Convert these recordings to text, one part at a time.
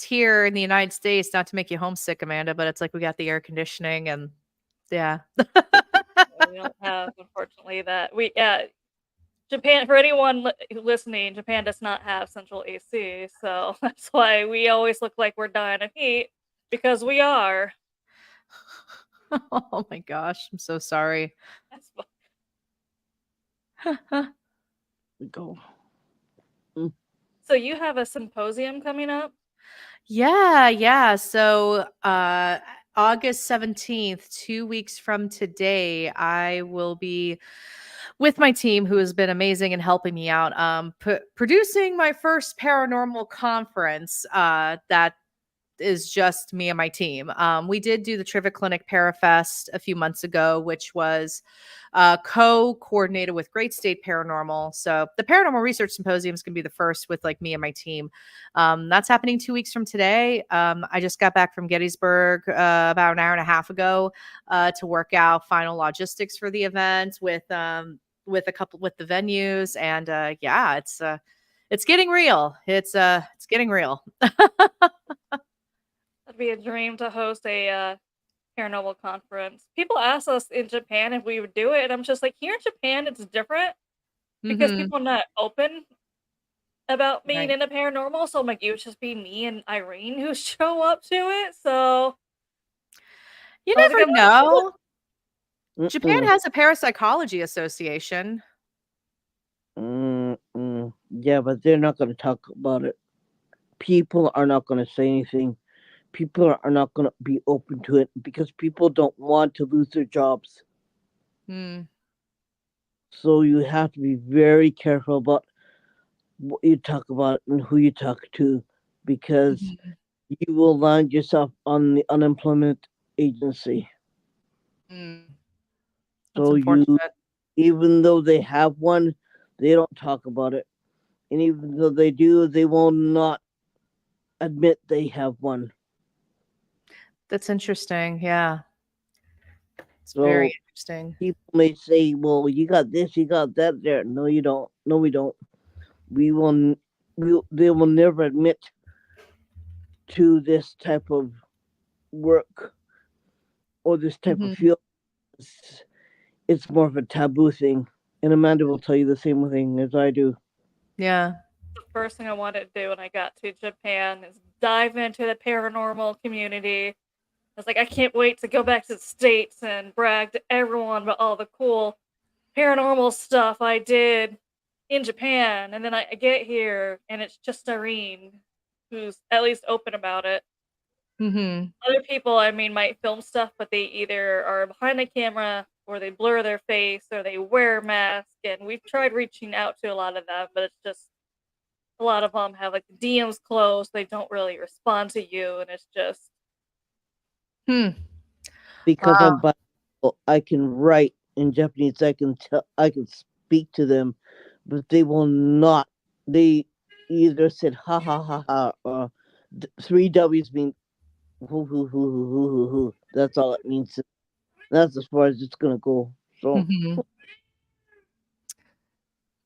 worse here in the United States, not to make you homesick, Amanda, but it's like we got the air conditioning and yeah. We don't have, unfortunately, that. Japan, for anyone listening, Japan does not have central AC, so that's why we always look like we're dying of heat, because we are. Oh my gosh, I'm so sorry. That's Go. Mm. So you have a symposium coming up? Yeah. So August 17th, 2 weeks from today, I will be with my team who has been amazing and helping me out, producing my first paranormal conference that is just me and my team. We did do the Trivet Clinic Parafest a few months ago, which was co-coordinated with Great State Paranormal. So the Paranormal Research Symposium is going to be the first with like me and my team. That's happening 2 weeks from today. I just got back from Gettysburg about an hour and a half ago to work out final logistics for the event with the venues, and yeah, it's getting real. It's getting real. That'd be a dream to host a paranormal conference. People ask us in Japan if we would do it, and I'm just like, here in Japan, it's different because Mhm. people are not open about being Right. in a paranormal. So I'm like, it would just be me and Irene who show up to it. So You I was like, never know. Japan Mm-mm. has a parapsychology association. Mm-mm. Yeah, but they're not going to talk about it. People are not going to say anything. People are not going to be open to it because people don't want to lose their jobs. Hmm. So you have to be very careful about what you talk about and who you talk to because Mhm. you will land yourself on the unemployment agency. Mm. That's So you, unfortunate. even though they have one, they don't talk about it. And even though they do, they will not admit they have one. That's interesting. Yeah. It's very So interesting. people may say, "Well, you got this, you got that there." No, you don't. No, we don't. We will. They will never admit to this type of work or this type of Mhm. field. It's more of a taboo thing. And Amanda will tell you the same thing as I do. Yeah. the first thing I wanted to do when I got to Japan is dive into the paranormal community. I was like, I can't wait to go back to the States and brag to everyone about all the cool paranormal stuff I did in Japan. And then I get here and it's just Irene who's at least open about it. Mhm. Other people, I mean, might film stuff, but they either are behind the camera or they blur their face or they wear a mask. And we've tried reaching out to a lot of them, but it's just a lot of them have like the DMs closed. They don't really respond to you, and it's just Hmm. Because I'm Wow. bilingual, I can write in Japanese. I can speak to them, but they will not. They either said ha ha ha ha or three W's mean hoo hoo hoo hoo hoo hoo hoo. That's all it means. That's as far as it's gonna go. So Mhm.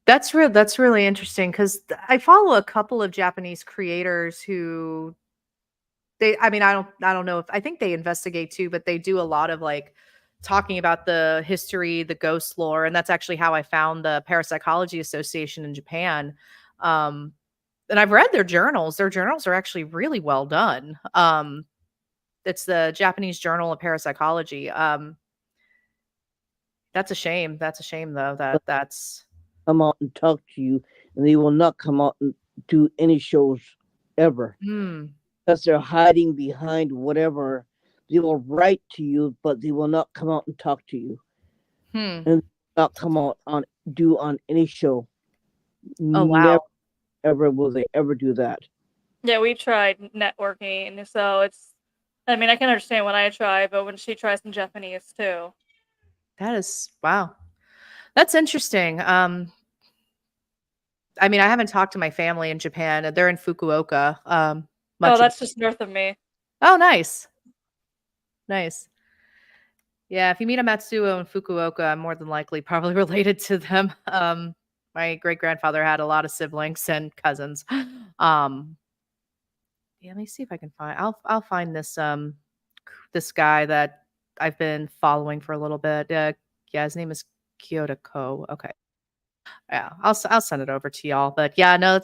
That's really interesting because I follow a couple of Japanese creators who I mean, I don't know if I think they investigate too, but they do a lot of like talking about the history, the ghost lore, and that's actually how I found the Parapsychology Association in Japan. Um, and I've read their journals. Their journals are actually really well done. It's the Japanese Journal of Parapsychology. That's a shame. That's a shame though that that's come out and talk to you, and they will not come out and do any shows ever hmm. because they're hiding behind whatever. They will write to you, but they will not come out and talk to you, Hmm. and not come out on do on any show. Oh Never wow. ever will they ever do that. yeah. We tried networking, so it's. I mean, I can understand when I try, but when she tries in Japanese too. That is wow. That's interesting. I mean, I haven't talked to my family in Japan. They're in Fukuoka. Oh, Much of that's just north of me. Oh, nice. Nice. Yeah, if you meet a Matsuo in Fukuoka, I'm more than likely probably related to them. My great grandfather had a lot of siblings and cousins. Um, Yeah, let me see if I can find. I'll find this guy that I've been following for a little bit. Yeah, his name is Kyoto Ko. Okay. Yeah, I'll send it over to y'all. But yeah, no,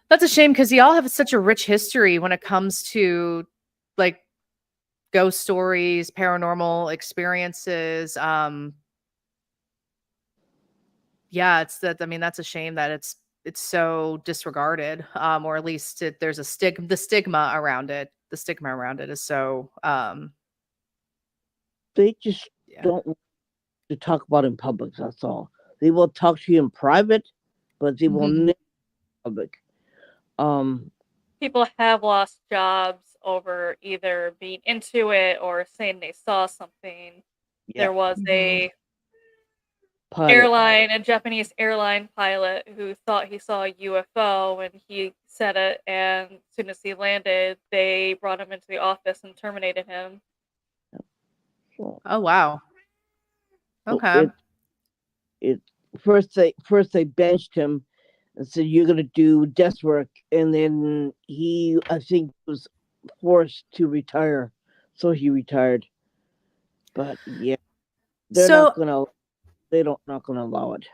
that's a shame because y'all have such a rich history when it comes to like ghost stories, paranormal experiences. Yeah, it's that. I mean, that's a shame that it's so disregarded, or at least there's a stigma. The stigma around it. The stigma around it is so. They just Yeah. don't want to talk about in public. That's all. They will talk to you in private, but they will Mhm. never in public. Um, People have lost jobs over either being into it or saying they saw something. yeah, There was Mhm. pilot. a Japanese airline pilot who thought he saw a UFO when he said it, and as soon as he landed, they brought him into the office and terminated him. So, Oh wow. so Okay. it first they benched him and said you're gonna do desk work, and then he I think was forced to retire, so he retired. But yeah, they're not So gonna they don't not gonna allow it.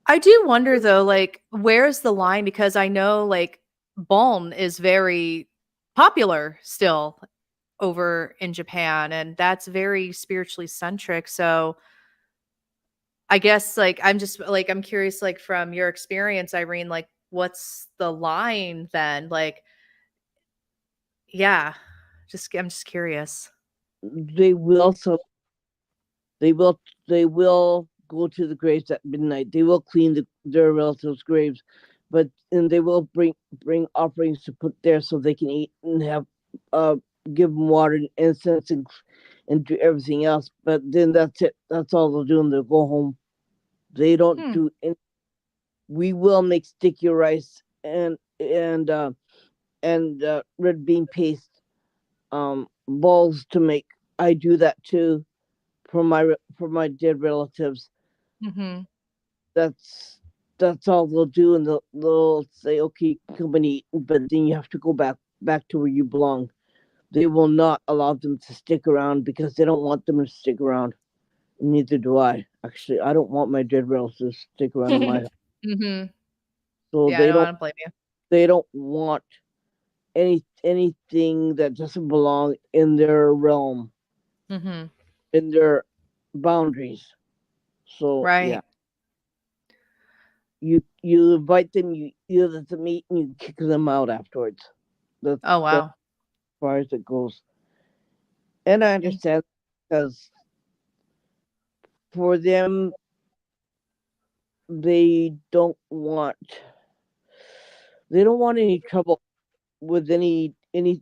I do wonder though, like, where's the line? Because I know like Balm is very popular still over in Japan, and that's very spiritually centric. So I guess like I'm just like I'm curious, like from your experience, Irene, like what's the line then? Like, yeah, I'm just curious. They will so they will go to the graves at midnight. They will clean their relatives' graves, but and they will bring offerings to put there so they can eat and have uh give them water and incense and do everything else. But then that's it. That's all they'll do, and they'll go home. They don't Hmm. do any. We will make sticky rice and red bean paste balls to make. I do that too for my dead relatives. Mhm. That's that's all they'll do, and they'll say, "Okay, come and eat," but then you have to go back to where you belong. They will not allow them to stick around because they don't want them to stick around. Neither do I. Actually, I don't want my dead relatives to stick around in my house. Mhm. So Yeah, no, I don't blame you. they don't want anything that doesn't belong in their realm, Mhm. in their boundaries. So yeah, Right. you invite them, you let them eat, and you kick them out afterwards. Oh That's wow. as far as it goes. And I In- understand because for them, they don't want they don't want any trouble with any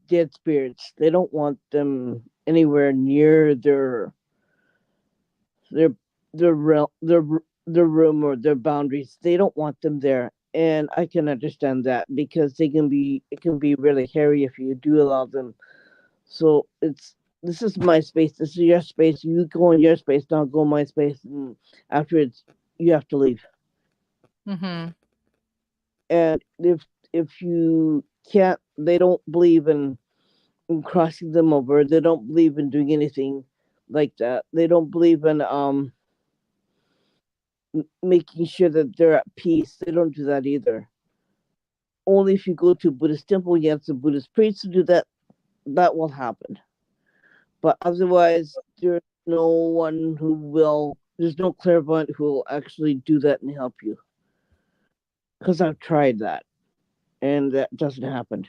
dead spirits. They don't want them anywhere near their their room or their boundaries. They don't want them there, and I can understand that because it can be really hairy if you do allow them. So it's this is my space. This is your space. You go in your space. Don't go in my space. And afterwards, you have to leave. Mhm. And if you can't, they don't believe in crossing them over. They don't believe in doing anything like that. They don't believe in making sure that they're at peace. They don't do that either. Only if you go to a Buddhist temple, you have the Buddhist priest to do that. That will happen. But otherwise, there's no one who will. There's no clairvoyant who will actually do that and help you. Because I've tried that, and that doesn't happen.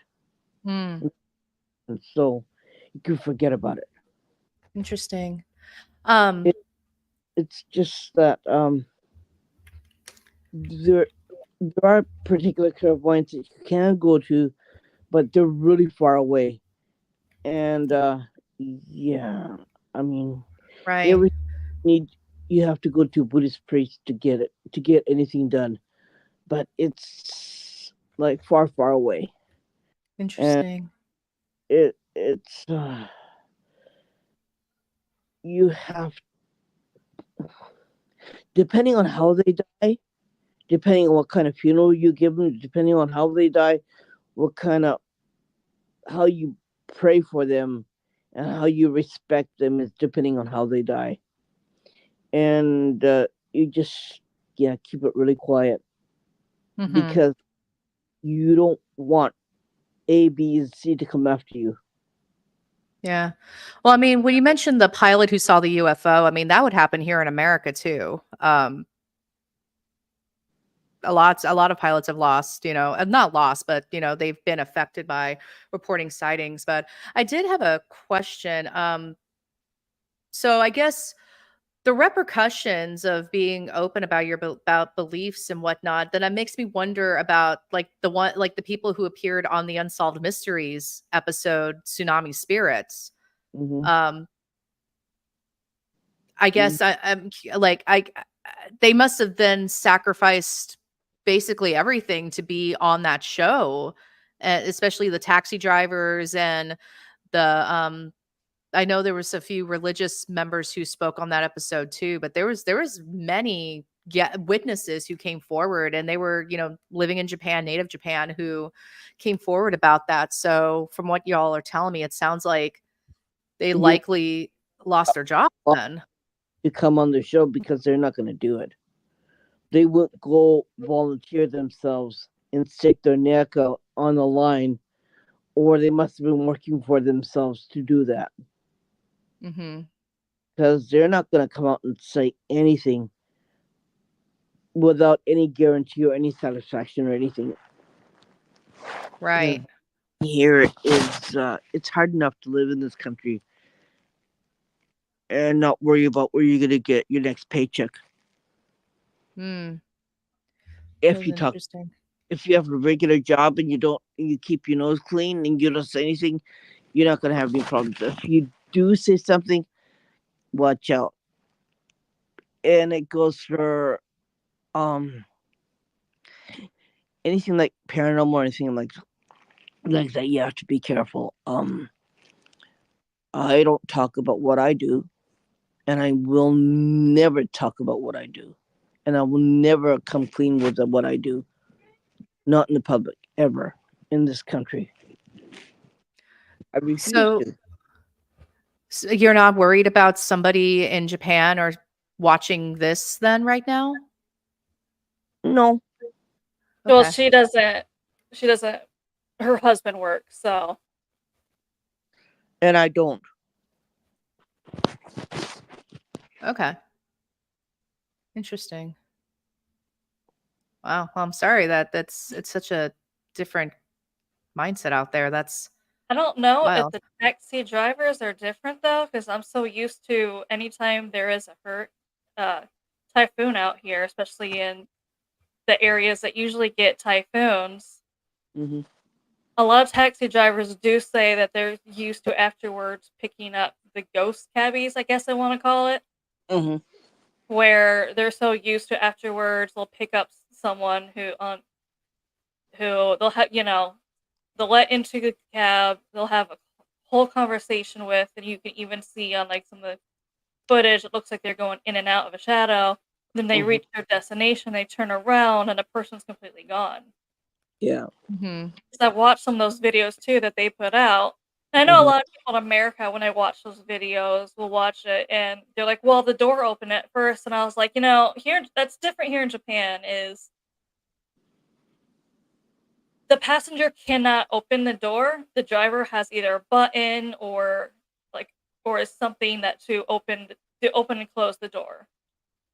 Hmm. And so you can forget about it. Interesting. Um it it's just that there there are particular clairvoyants that you can go to, but they're really far away. And yeah, I mean, right. every need you have to go to a Buddhist priest to get anything done. But it's like far away, and Interesting. it's you have depending on how they die, depending on what kind of funeral you give them, depending on how they die, what kind of how you pray for them and how you respect them is depending on how they die. And you just, yeah, keep it really quiet Mhm. because you don't want A, B, and C to come after you. Yeah. Well, I mean, when you mentioned the pilot who saw the UFO, I mean, that would happen here in America too. A lot of pilots have lost, not lost, but they've been affected by reporting sightings. But I did have a question. So I guess the repercussions of being open about about beliefs and whatnot, then it makes me wonder about like the people who appeared on the Unsolved Mysteries episode, Tsunami Spirits. Hmm. Um, I guess they must have then sacrificed basically everything to be on that show, especially the taxi drivers and the. I know there was a few religious members who spoke on that episode too, but there was many witnesses who came forward, and they were living in Japan, native Japan, who came forward about that. So from what y'all are telling me, it sounds like they You're likely lost their job not then. to come on the show because they're not going to do it. They wouldn't go volunteer themselves and stick their neck out on the line, or they must have been working for themselves to do that Hmm. because they're not going to come out and say anything without any guarantee or any satisfaction or anything. Right. Here is it's hard enough to live in this country and not worry about where you're going to get your next paycheck. Mm, that If was you talk, interesting. if you have a regular job and you keep your nose clean and you don't say anything, you're not going to have any problems. If you do say something, watch out. And it goes for um anything like paranormal or anything like that. You have to be careful. I don't talk about what I do, and I will never talk about what I do, and I will never come clean with what I do. Not in the public ever in this country. I refuse So, to. so you're not worried about somebody in Japan or watching this then right now? No, Well, Okay. she doesn't. She doesn't. Her husband works, so and I don't. Okay. Interesting. Wow. Well, I'm sorry it's such a different mindset out there. That's I don't know if wild. the taxi drivers are different though, because I'm so used to anytime there is a uh, typhoon out here, especially in the areas that usually get typhoons. Hmm. A lot of taxi drivers do say that they're used to afterwards picking up the ghost cabbies, I guess I want to call it, Hmm. where they're so used to afterwards they'll pick up someone who they'll have they'll let into the cab, they'll have a whole conversation with, and you can even see on like some of the footage it looks like they're going in and out of a shadow. Then they Hmm. reach their destination, they turn around, and the person's completely gone. Yeah. Mhm. 'Cause I've watched some of those videos too that they put out. And I know a Hmm. lot of people in America, when I watch those videos, will watch it and they're like, "Well, the door opened at first," and I was like, here that's different here in Japan. Is the passenger cannot open the door. The driver has either a button like or is something that to open and close the door.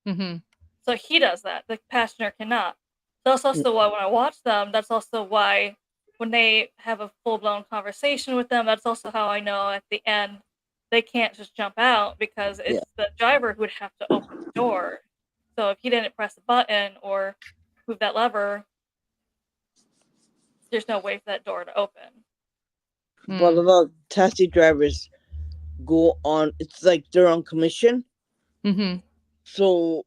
Mhm. So he does that. The passenger cannot. So that's also why when I watch them, that's also why when they have a full blown conversation with them, that's also how I know at the end they can't just jump out because Yeah. it's the driver who would have to open the door. So if he didn't press the button or move that lever, there's no way for that door to open. But a Mm. lot of taxi drivers go on. It's like they're on commission, Mhm. so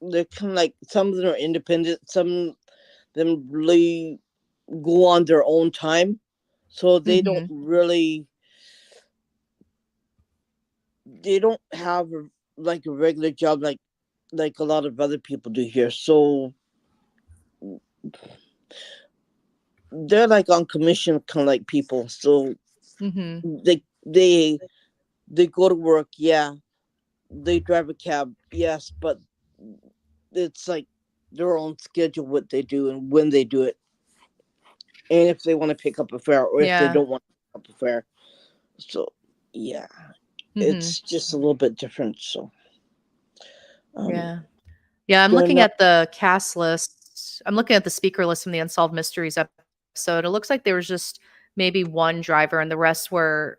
they're kind of like some of them are independent. Some of them really go on their own time, so Mhm. they don't have like a regular job like a lot of other people do here. So they're like on commission, kind of like people. So Mhm. they go to work, yeah. They drive a cab, yes, but it's like their own schedule what they do and when they do it, and if they want to pick up a fare or if they Yeah. don't want to pick up a fare. So yeah, Mhm. it's just a little bit different. So um, Yeah. Yeah, I'm they're looking not. at the cast list. I'm looking at the speaker list from the Unsolved Mysteries episode. It looks like there was just maybe one driver and the rest were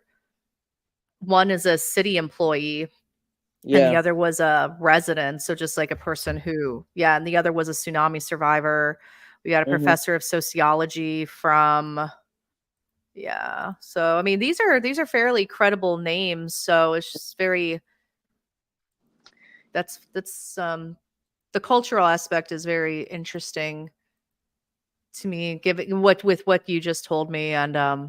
one is a city employee and the Yeah. other was a resident, so just like a person who yeah, and the other was a tsunami survivor. We got a Hmm. professor of sociology from yeah. So I mean these are fairly credible names, so it's just very that's the cultural aspect is very interesting to me given what with what you just told me and I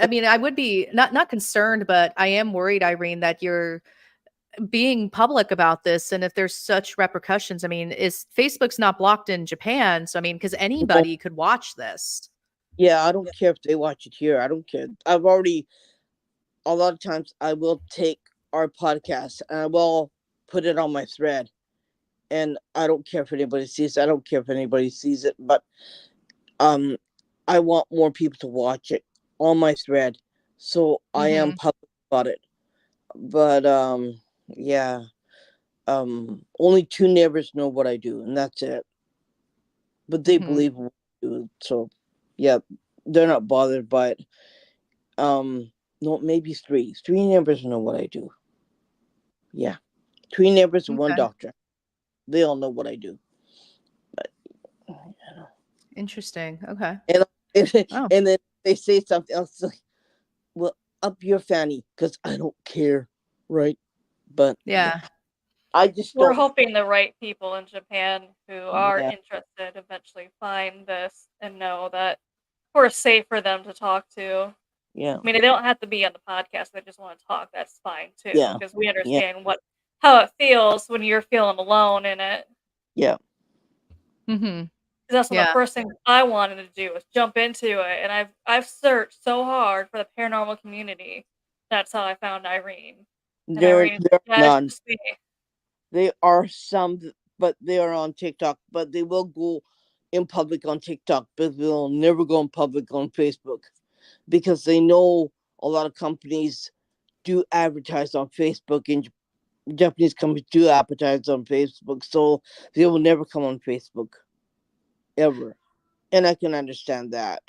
mean I would be not concerned but I am worried Irene that you're being public about this and if there's such repercussions I mean is Facebook's not blocked in Japan so I mean cuz No, anybody could watch this. yeah, I don't care if they watch it here. I don't care. I've already a lot of times I will take our podcast and I will put it on my thread, and I don't care if anybody sees it. I don't care if anybody sees it, but um, I want more people to watch it on my thread, so I am Mhm. public about it. But yeah, only two neighbors know what I do, and that's it. But they Mhm. believe what I do, so yeah, they're not bothered by it. No, maybe three. Three neighbors know what I do. Yeah, three neighbors and one Okay. doctor. They all know what I do. But you know. Interesting. Okay. And Oh. and then they say something else like, "Well, up your fanny," because I don't care, right? But yeah, Yeah. I just We're don't. hoping the right people in Japan who are Yeah, interested eventually find this and know that we're safe for them to talk to. yeah, I mean, they don't have to be on the podcast. They just want to talk. That's fine too, yeah, because we yeah, understand how it feels when you're feeling alone in it. yeah, Mhm. 'Cause that's one of the Yeah. first things I wanted to do was jump into it, and I've searched so hard for the paranormal community. That's how I found Irene, and Irene's there are like, "Yeah, it's none. just me." There are some, but they are on TikTok. But they will go in public on TikTok, but they'll never go in public on Facebook because they know a lot of companies do advertise on Facebook, and Japanese companies do advertise on Facebook, so they will never come on Facebook ever. And I can understand that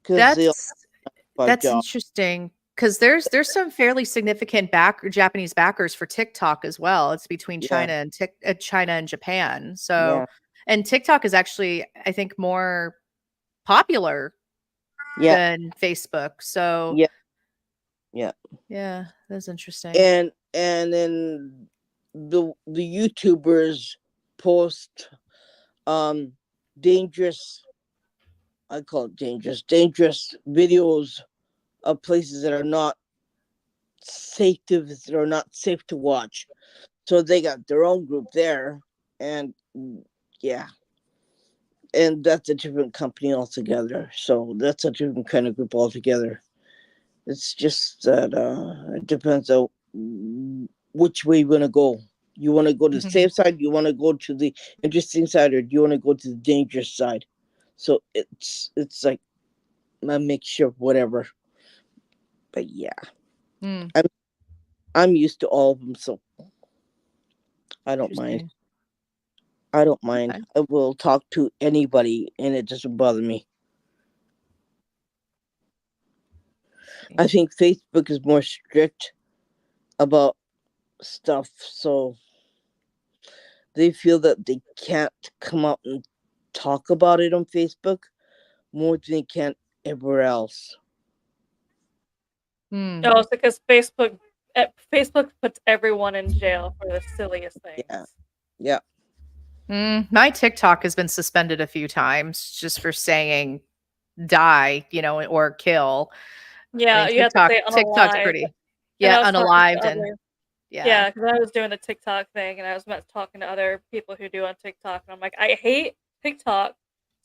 because they all That's have a That's job. interesting because there's some fairly significant Japanese backers for TikTok as well. It's between Yeah, China and Japan. So, yeah, and TikTok is actually I think more popular yeah, than Facebook. So, yeah, yeah. yeah, that's interesting. And then the YouTubers post um dangerous, I call it dangerous videos of places that are not safe to watch. So they got their own group there, and yeah, and that's a different company altogether. So that's a different kind of group altogether. It's just that it depends on which way you want to go. You want to go to the Mhm. safe side, you want to go to the interesting side, or do you want to go to the dangerous side? So it's like a mixture of whatever. But yeah, Mm, I'm I'm used to all of them, so I don't mind. interesting. I don't mind. Okay. I will talk to anybody, and it doesn't bother me. I think Facebook is more strict about stuff, so they feel that they can't come out and talk about it on Facebook more than they can everywhere else. Mm, Oh, it's because Facebook puts everyone in jail for the silliest Yeah, things. yeah, my TikTok has been suspended a few times just for saying die, or kill. I Yeah, mean, you have to say TikTok's unalive. pretty And yeah, I was talking to unalived and other yeah. Yeah, because I was doing the TikTok thing, and I was talking to other people who do on TikTok, and I'm like, I hate TikTok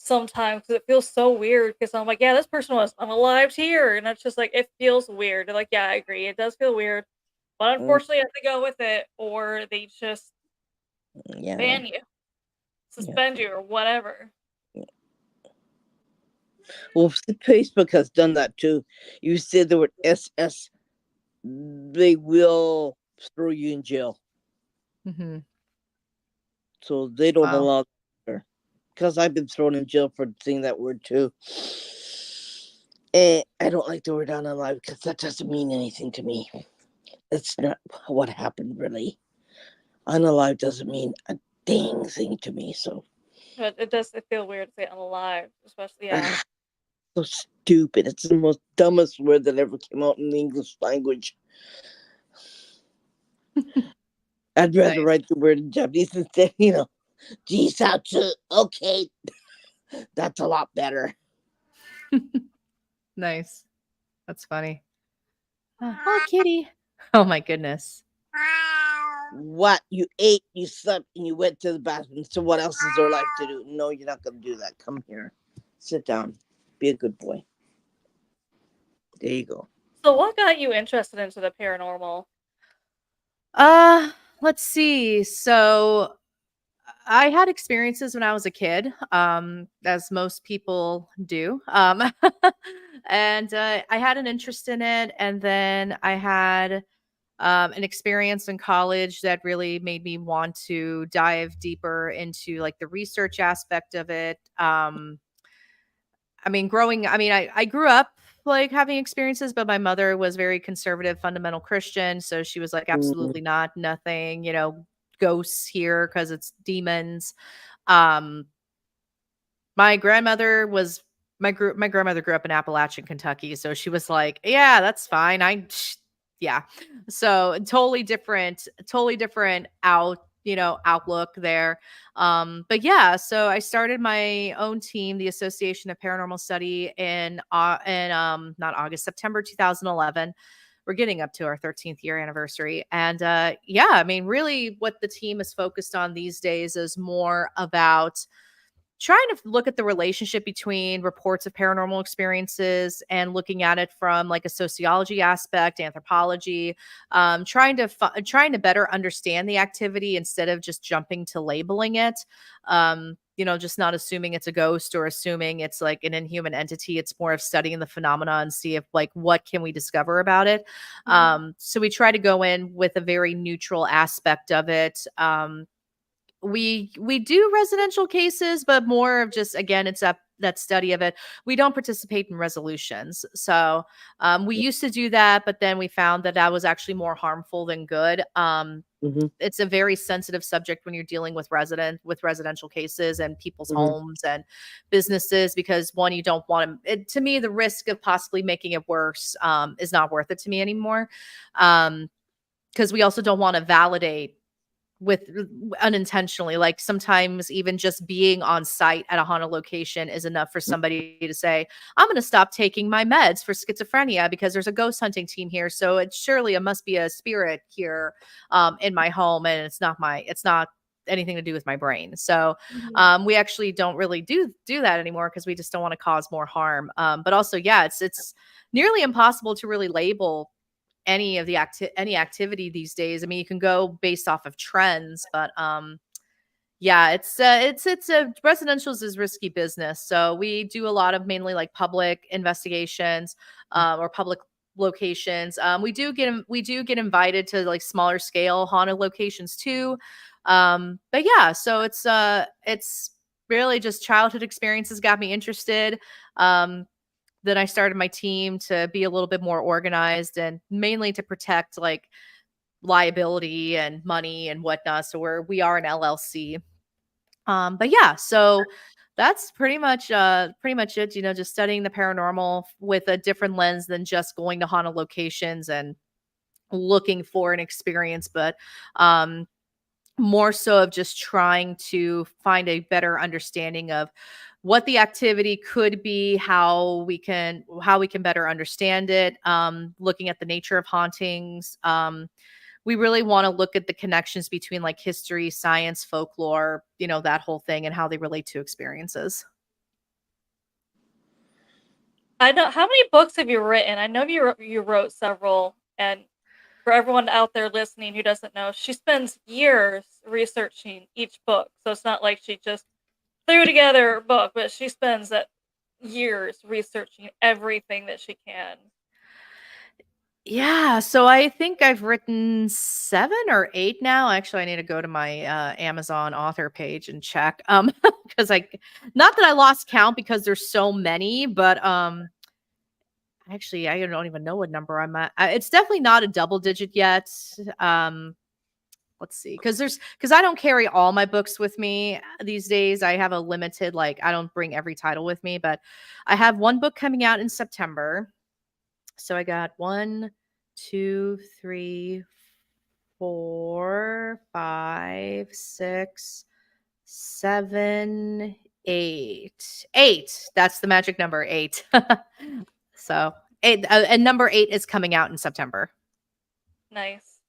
sometimes 'cause it feels so weird because I'm like, yeah, this person was unalived here, and it's just like it feels weird. Like, yeah, I agree, it does feel weird, but Mm, unfortunately, I have to go with it, or they just yeah, ban you, yeah. suspend you, or whatever. Well, Facebook has done that too. You said the word SS, they will throw you in jail. Hmm. So they don't Wow. allow her. Because I've been thrown in jail for saying that word too. And I don't like the word unalive because that doesn't mean anything to me. It's not what happened, really. Unalive doesn't mean a dang thing to me. So, But it does feel weird to say unalive, especially yeah. so stupid. It's the most dumbest word that ever came out in the English language. I'd rather Nice. write the word in Japanese instead, Jisatsu. Okay, that's a lot better. Nice. That's funny. Oh, kitty. Oh my goodness. What? You ate, you slept, and you went to the bathroom. So what else is there left to do? No, you're not going to do that. Come here. Sit down. Be a good boy. There you go. So what got you interested into the paranormal? Uh, let's see. So I had experiences when I was a kid, as most people do. And I had an interest in it. And then I had an experience in college that really made me want to dive deeper into like the research aspect of it. I grew up like having experiences, but my mother was very conservative, fundamental Christian. So she was like, Mm, absolutely not, nothing, ghosts here because it's demons. Um, my grandmother was my grandmother grew up in Appalachian, Kentucky, so she was like, "Yeah, that's fine." Yeah. So totally different outlook there. But yeah, so I started my own team, the Association of Paranormal Study in not August, September 2011. We're getting up to our 13th year anniversary. And yeah, I mean, really what the team is focused on these days is more about trying to look at the relationship between reports of paranormal experiences and looking at it from like a sociology aspect, anthropology, trying to better understand the activity instead of just jumping to labeling it. Just not assuming it's a ghost or assuming it's like an inhuman entity. It's more of studying the phenomena and see if like what can we discover about it. Mhm. So we try to go in with a very neutral aspect of it. We do residential cases, but more of just again, it's that study of it. We don't participate in resolutions. So we used to do that, but then we found that that was actually more harmful than good. mm-hmm, It's a very sensitive subject when you're dealing with residential cases and people's mm-hmm, homes and businesses because one, you don't want to me, the risk of possibly making it worse is not worth it to me anymore. Because we also don't want to validate with unintentionally, like sometimes even just being on site at a haunted location is enough for somebody to say, I'm going to stop taking my meds for schizophrenia because there's a ghost hunting team here, so it must be a spirit here in my home, and it's not anything to do with my brain. So Mhm. we actually don't really do that anymore because we just don't want to cause more harm. But also, yeah, it's nearly impossible to really label any activity these days. I mean, you can go based off of trends, but yeah, it's residentials is risky business. So we do a lot of mainly like public investigations or public locations. We do get invited to like smaller scale haunted locations too. But yeah, so it's really just childhood experiences got me interested. Um, then I started my team to be a little bit more organized and mainly to protect like liability and money and whatnot. So we are an LLC. But yeah, so that's pretty much it. Just studying the paranormal with a different lens than just going to haunted locations and looking for an experience, but um more so of just trying to find a better understanding of what the activity could be, how we can better understand it, looking at the nature of hauntings. We really want to look at the connections between like history, science, folklore, that whole thing and how they relate to experiences. I know. How many books have you written? I know you wrote several, and for everyone out there listening who doesn't know, she spends years researching each book. So it's not like she just threw together a book, but she spends that years researching everything that she can. Yeah, so I think I've written 7 or 8 now. Actually, I need to go to my, Amazon author page and check, because not that I lost count because there's so many, but, actually, I don't even know what number I'm at. It's definitely not a double digit yet. Um, let's see, because I don't carry all my books with me these days. I have a limited, like, I don't bring every title with me, but I have 1 book coming out in September. So I got 1, 2, 3, 4, 5, 6, 7, 8. 8. That's the magic number, 8. So, 8, and number 8 is coming out in September. Nice.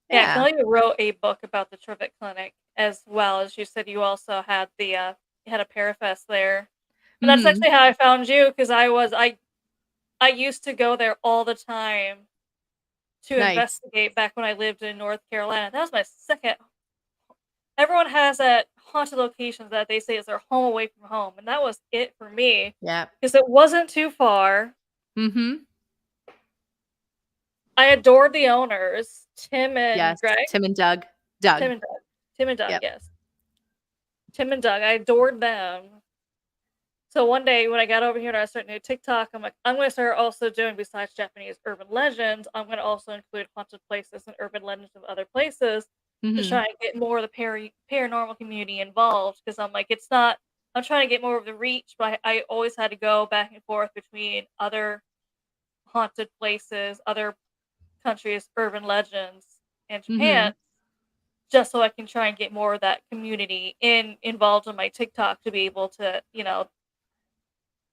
Yeah, Yeah. Kelly wrote a book about the Trivet Clinic as well. As you said, you also had you had a Parafest there. And that's Mhm. actually how I found you, because I used to go there all the time to Nice. investigate back when I lived in North Carolina. That was my second. Everyone has that haunted locations that they say is their home away from home, and that was it for me Yeah. because it wasn't too far. Mhm. I adored the owners, Tim and Yes. Greg. Tim and Doug. Doug. Tim and Doug. Tim and Doug, Yep. yes. Tim and Doug. I adored them. So one day when I got over here and I started doing TikTok, I'm like, I'm going to start also doing, besides Japanese urban legends, I'm going to also include haunted places and urban legends of other places to Mhm. try and get more of the paranormal community involved. Because I'm like, it's not, I'm trying to get more of the reach, but I always had to go back and forth between other haunted places, other countries' urban legends, and Japan, Mhm. just so I can try and get more of that community involved in my TikTok to be able to,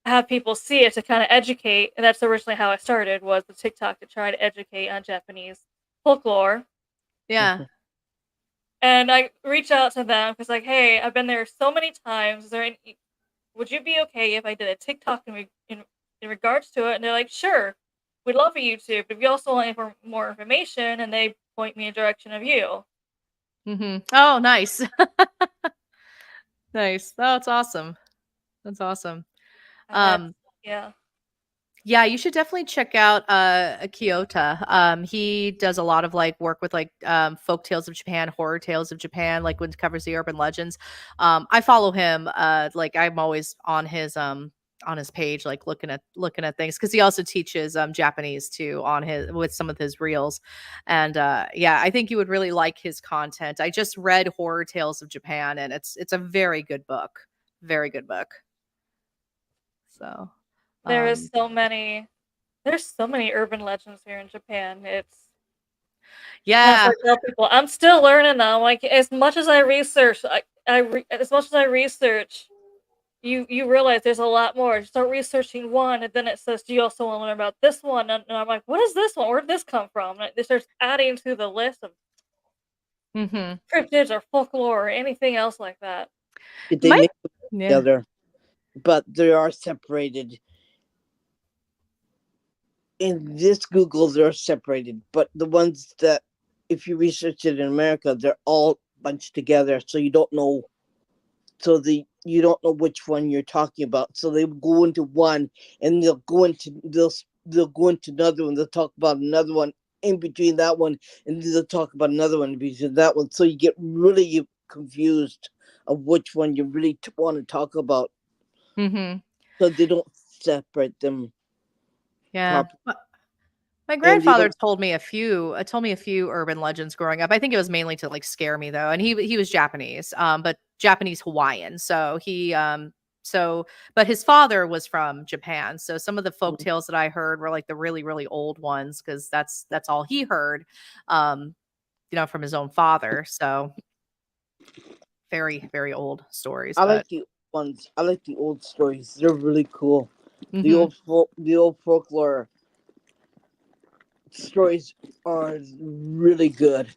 have people see it to kind of educate. And that's originally how I started, was the TikTok to try to educate on Japanese folklore. Yeah. And I reached out to them because, like, hey, I've been there so many times. Is there any, would you be okay if I did a TikTok in regards to it? And they're like, sure, we'd love a YouTube, but we also want more information. And they point me in direction of you. Mhm. Oh, nice. Nice. Oh, that's awesome. That's awesome. And that's, Um, yeah. yeah, you should definitely check out Kyoto. He does a lot of like work with like folk tales of Japan, horror tales of Japan, like when it covers the urban legends. I follow him. Like I'm always on his page, like looking at things because he also teaches Japanese too on his with some of his reels. And yeah, I think you would really like his content. I just read Horror Tales of Japan, and it's a very good book. Very good book. So There is um so many, there's so many urban legends here in Japan. That's yeah. what I tell people. I'm still learning them. Like, as much as I research, as much as I research, you realize there's a lot more. You start researching one, and then it says, "Do you also want to learn about this one?" And I'm like, "What is this one? Where did this come from?" And it starts adding to the list of Mhm. cryptids or folklore or anything else like that. They Might mix them yeah. together, but they are separated. In this Google, they're separated, but the ones that, if you research it in America, they're all bunched together, so you don't know. So you don't know which one you're talking about. So they go into one, and they'll go into another one. They'll talk about another one in between that one, and they'll talk about another one in between that one. So you get really confused of which one you really want to talk about. Mhm. So they don't separate them Yeah. properly, My and they grandfather don't. told me a few urban legends growing up. I think it was mainly to like scare me though. And he was Japanese, but Japanese Hawaiian. So but his father was from Japan. So some of the folk tales that I heard were like the really really old ones cuz that's all he heard from his own father. So very very old stories, I but like the ones. I like the old stories. They're really cool. mhm. The old folklore stories are really good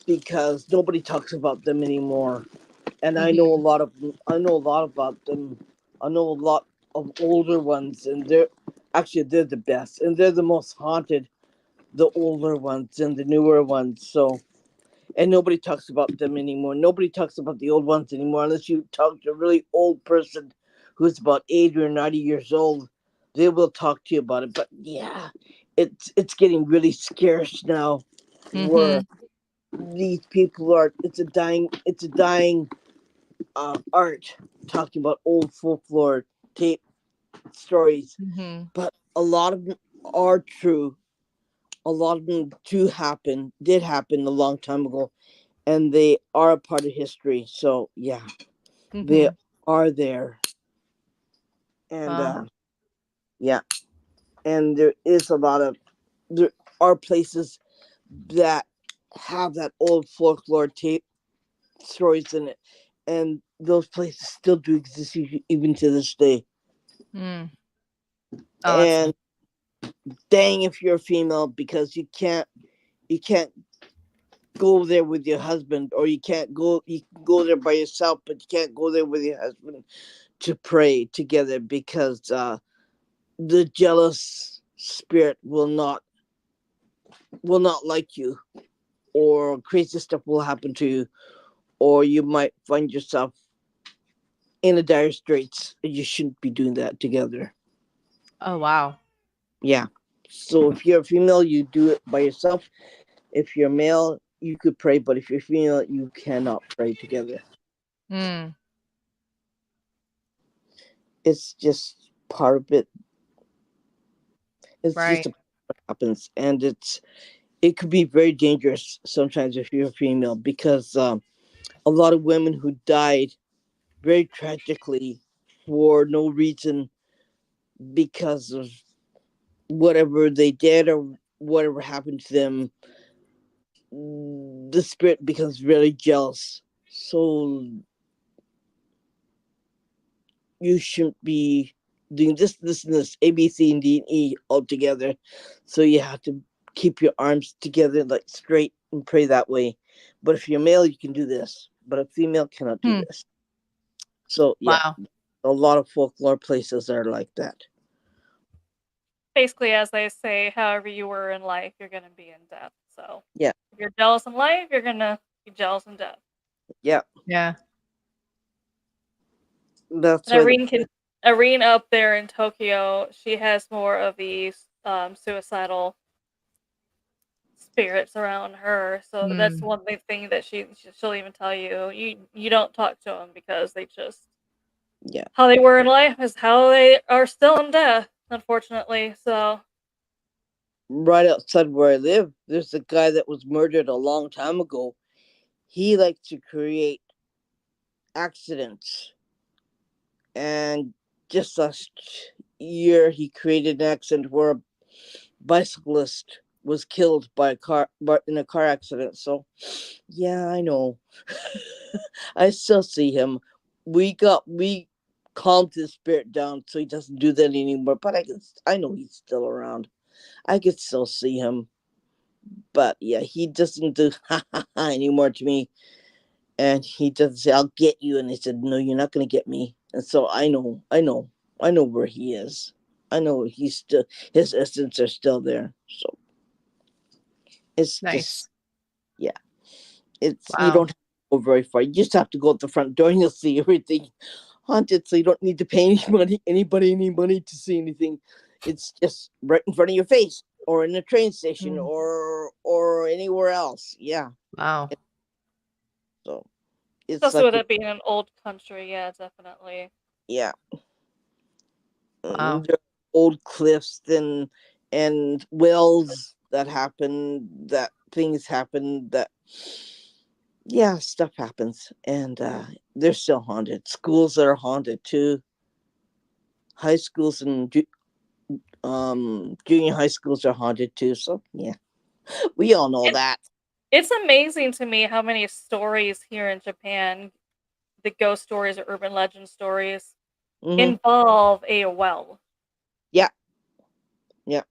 because nobody talks about them anymore. And I know a Mhm. lot of them. I know a lot about them. I know a lot. of older ones, and they're the best, and they're the most haunted. The older ones and the newer ones. So, and nobody talks about them anymore. Nobody talks about the old ones anymore unless you talk to a really old person who's about 80 or 90 years old. They will talk to you about it. But yeah, it's getting really scarce now. Where Mhm. these people are, it's a dying art, talking about old folklore tape stories. Mhm. But a lot of them are true. A lot of them did happen a long time ago, and they are a part of history. So yeah, they Mhm. are there, and Wow. yeah, and there is a lot of there are places that have that old folklore tape stories in it, and those places still do exist even to this day. Mm. Oh, that's And dang, if you're a female, because you can't go there with your husband, or you can go there by yourself, but you can't go there with your husband to pray together, because the jealous spirit will not like you, or crazy stuff will happen to you, or you might find yourself in a dire straits. You shouldn't be doing that together. oh, wow. Yeah. So if you're a female, you do it by yourself. If you're male, you could pray, but if you're female, you cannot pray together. Mm. It's just part of it. It's just Right. a what happens, and it could be very dangerous sometimes if you're a female, because a lot of women who died very tragically for no reason, because of whatever they did or whatever happened to them, the spirit becomes really jealous. So you shouldn't be doing this, and this, A, B, C, and D, and E all together. So you have to keep your arms together, like straight, and pray that way. But if you're male, you can do this. But a female cannot do Hmm. this. So yeah, Wow. a lot of folklore places are like that. Basically, as they say, however you were in life, you're gonna be in death. So Yeah, if you're jealous in life, you're gonna be jealous in death. yeah. Yeah. That's And why the Irene up there in Tokyo, she has more of these suicidal spirits around her. So that's Mm. one big thing that she'll even tell you. You don't talk to them because they just yeah. how they were in life is how they are still in death, unfortunately. So Right outside where I live, there's a guy that was murdered a long time ago. He liked to create accidents, and just last year he created an accident where a bicyclist was killed by a car, but in a car accident. So yeah, I know. I still see him. We calmed his spirit down so he doesn't do that anymore. But I know he's still around. I could still see him. But yeah, he doesn't do ha ha ha anymore to me. And he doesn't say, "I'll get you." And he said, "No, you're not gonna get me." And so I know where he is. I know he's still, his essence are still there. So it's just, Nice. yeah. It's, you Wow. don't have to go very far. You just have to go at the front door and you'll see everything haunted. So you don't need to pay any money to see anything. It's just right in front of your face, or in a train station, Mm. or anywhere else. Yeah. Wow. So it's especially like with it being an old country, yeah, definitely. yeah. Wow. There are old cliffs and wells that happen, that things happen, that yeah, stuff happens, and they're still haunted. Schools are haunted too. High schools and junior high schools are haunted too. So yeah, we all know It, that. it's amazing to me how many stories here in Japan, the ghost stories or urban legend stories, Hmm. involve a well. Yeah, yeah,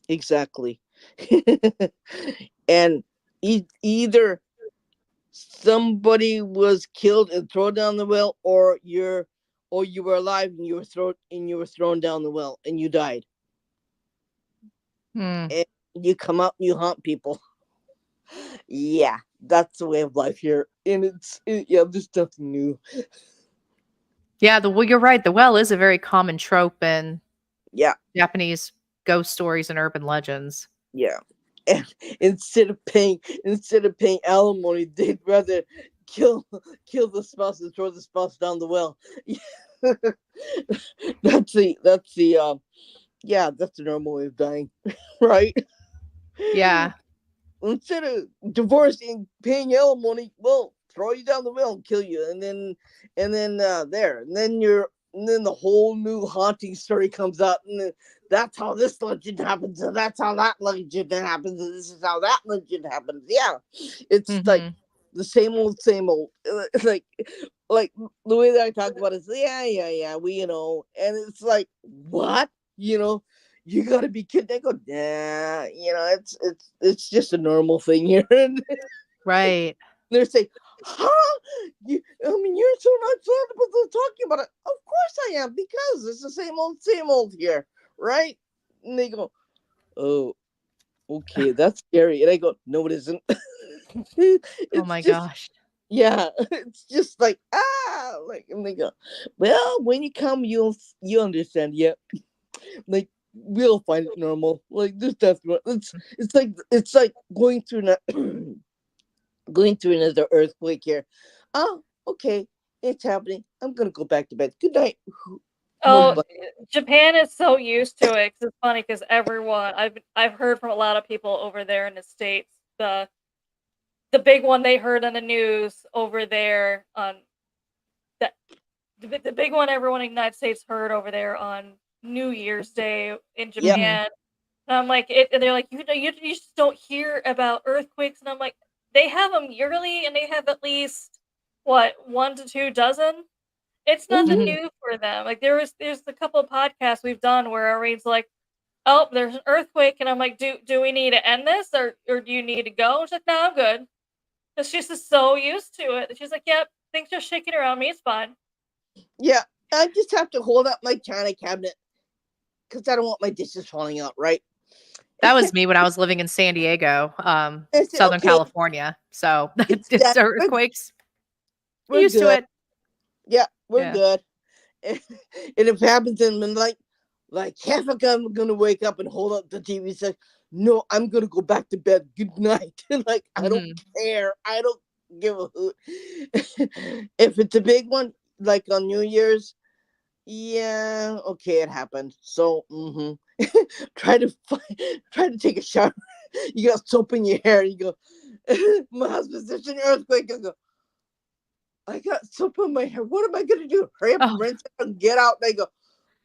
exactly. And either somebody was killed and thrown down the well, or or you were alive and you were thrown down the well and you died. Hmm. And you come out and you haunt people. Yeah, that's the way of life here. And yeah, there's nothing new. Yeah, well, you're right. The well is a very common trope in Yeah, Japanese ghost stories and urban legends. yeah. And instead of paying alimony, they'd rather kill kill the spouse and throw the spouse down the well. That's the yeah, that's the normal way of dying, right? Yeah. Instead of divorcing, paying alimony, well, throw you down the well and kill you, and then the whole new haunting story comes out, and then that's how this legend happens, and that's how that legend happens, and this is how that legend happens. Yeah, it's like Hmm. the same old, same old. Like the way that I talk about it is, yeah, yeah, yeah, and it's like, what, you know, you gotta be kidding. They go, nah, it's just a normal thing here. And Right. they're saying, huh? I mean, you're so not talking about it. Of course I am, because it's the same old here, right? And they go, oh, okay, that's scary. And I go, no, it isn't. Oh It's my just, gosh. yeah, it's just like, like, and they go, well, when you come, you'll understand. Yeah, like, we'll find it normal. Like, this death, it's like going through another earthquake here. Oh, okay, it's happening. I'm gonna go back to bed. Good night. Oh, Bye. Japan is so used to it 'cause it's funny because everyone I've heard from a lot of people over there in the States, the big one they heard on the news over there on that the big one everyone in the United States heard over there on New Year's Day in Yeah. Hmm. Japan. And I'm like, and they're like, you just don't hear about earthquakes. And I'm like, they have them yearly, and they have at least what 1 to 2 dozen. It's nothing Hmm. Hmm. new for them. Like there's a couple of podcasts we've done where Irene's like, oh, there's an earthquake, and I'm like, do we need to end this, or do you need to go? And she's like, no, I'm good. Because she's just so used to it. She's like, yep, things are shaking around me. It's fine. Yeah. I just have to hold up my china cabinet because I don't want my dishes falling out. Right. That was me when I was living in San Diego, I said, Southern okay, California. So it's it's done. We're, earthquakes. we're Used to good. it. Yeah, we're Yeah. good. And if it happens in the night, like half a gun, I'm gonna wake up and hold up the TV and say, no, I'm gonna go back to bed. Good night. Like, I don't Hmm. care. I don't give a hoot. If it's a big one, like on New Year's, yeah, okay, it happened. So, try to try to take a shower. You got soap in your hair. You go, my husband's such an earthquake. I go, I got soap in my hair. What am I gonna do? Hurry up, Oh, rinse it, and get out. They go,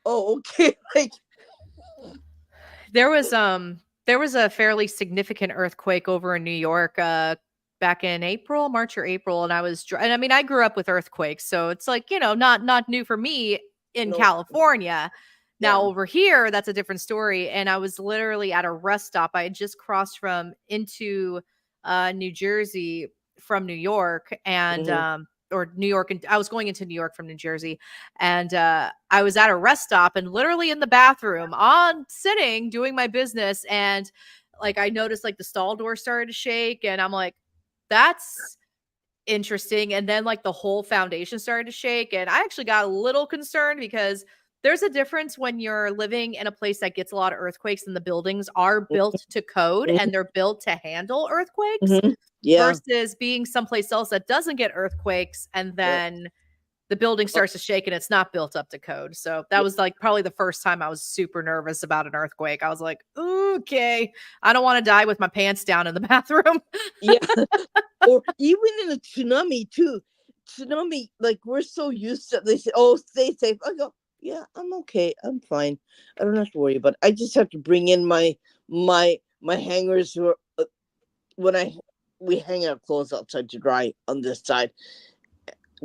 oh, okay. Like, there was a fairly significant earthquake over in New York back in April, March or April, and and I mean I grew up with earthquakes, so it's like, not new for me in no, California. Now yeah. over here, that's a different story, and I was literally at a rest stop. I had just crossed from into New Jersey from New York, and Hmm. or New York, and I was going into New York from New Jersey, and I was at a rest stop and literally in the bathroom on sitting doing my business, and like I noticed like the stall door started to shake, and I'm like, that's interesting. And then like the whole foundation started to shake, and I actually got a little concerned because there's a difference when you're living in a place that gets a lot of earthquakes and the buildings are built to code Hmm. and they're built to handle earthquakes Hmm. Yeah, versus being someplace else that doesn't get earthquakes and yeah, then the building oh, starts to shake and it's not built up to code. So that yeah, was like probably the first time I was super nervous about an earthquake. I was like, okay, I don't want to die with my pants down in the bathroom. yeah. Or even in a tsunami too. Tsunami, like, we're so used to. They say, "Oh, stay safe." I go, "Yeah, I'm okay. I'm fine. I don't have to worry about it. I just have to bring in my hangers who are when I we hang our clothes outside to dry on this side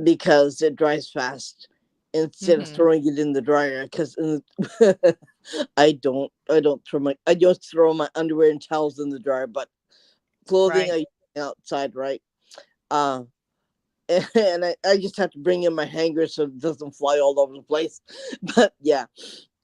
because it dries fast instead of Hmm. throwing it in the dryer. Because I don't throw my underwear and towels in the dryer, but clothing Right. I hang outside, right? Uh, and I just have to bring in my hanger so it doesn't fly all over the place. But yeah,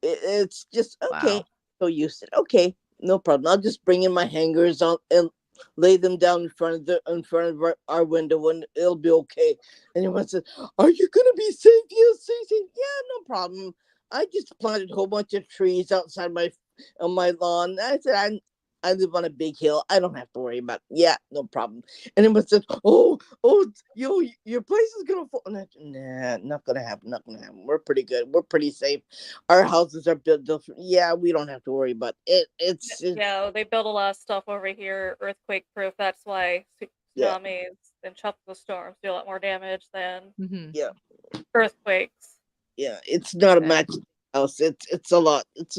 it's just okay. Wow. So used to it. Okay, no problem. I'll just bring in my hangers on and lay them down in front of our window, and it'll be okay. And everyone says, "Are you gonna be safe?" Yes, I said, "Yeah, no problem. I just planted a whole bunch of trees outside my on my lawn." I said, I live on a big hill. I don't have to worry about. Yeah, no problem. And everyone said, "Oh, your place is gonna fall." And I said, nah, not gonna happen. Not gonna happen. We're pretty good. We're pretty safe. Our houses are built different. Yeah, we don't have to worry about it. It's Yeah, they build a lot of stuff over here, earthquake proof. That's why yeah, tsunamis and tropical storms do a lot more damage than Mhm. yeah, earthquakes. yeah. It's not a Okay. match house. It's a lot. It's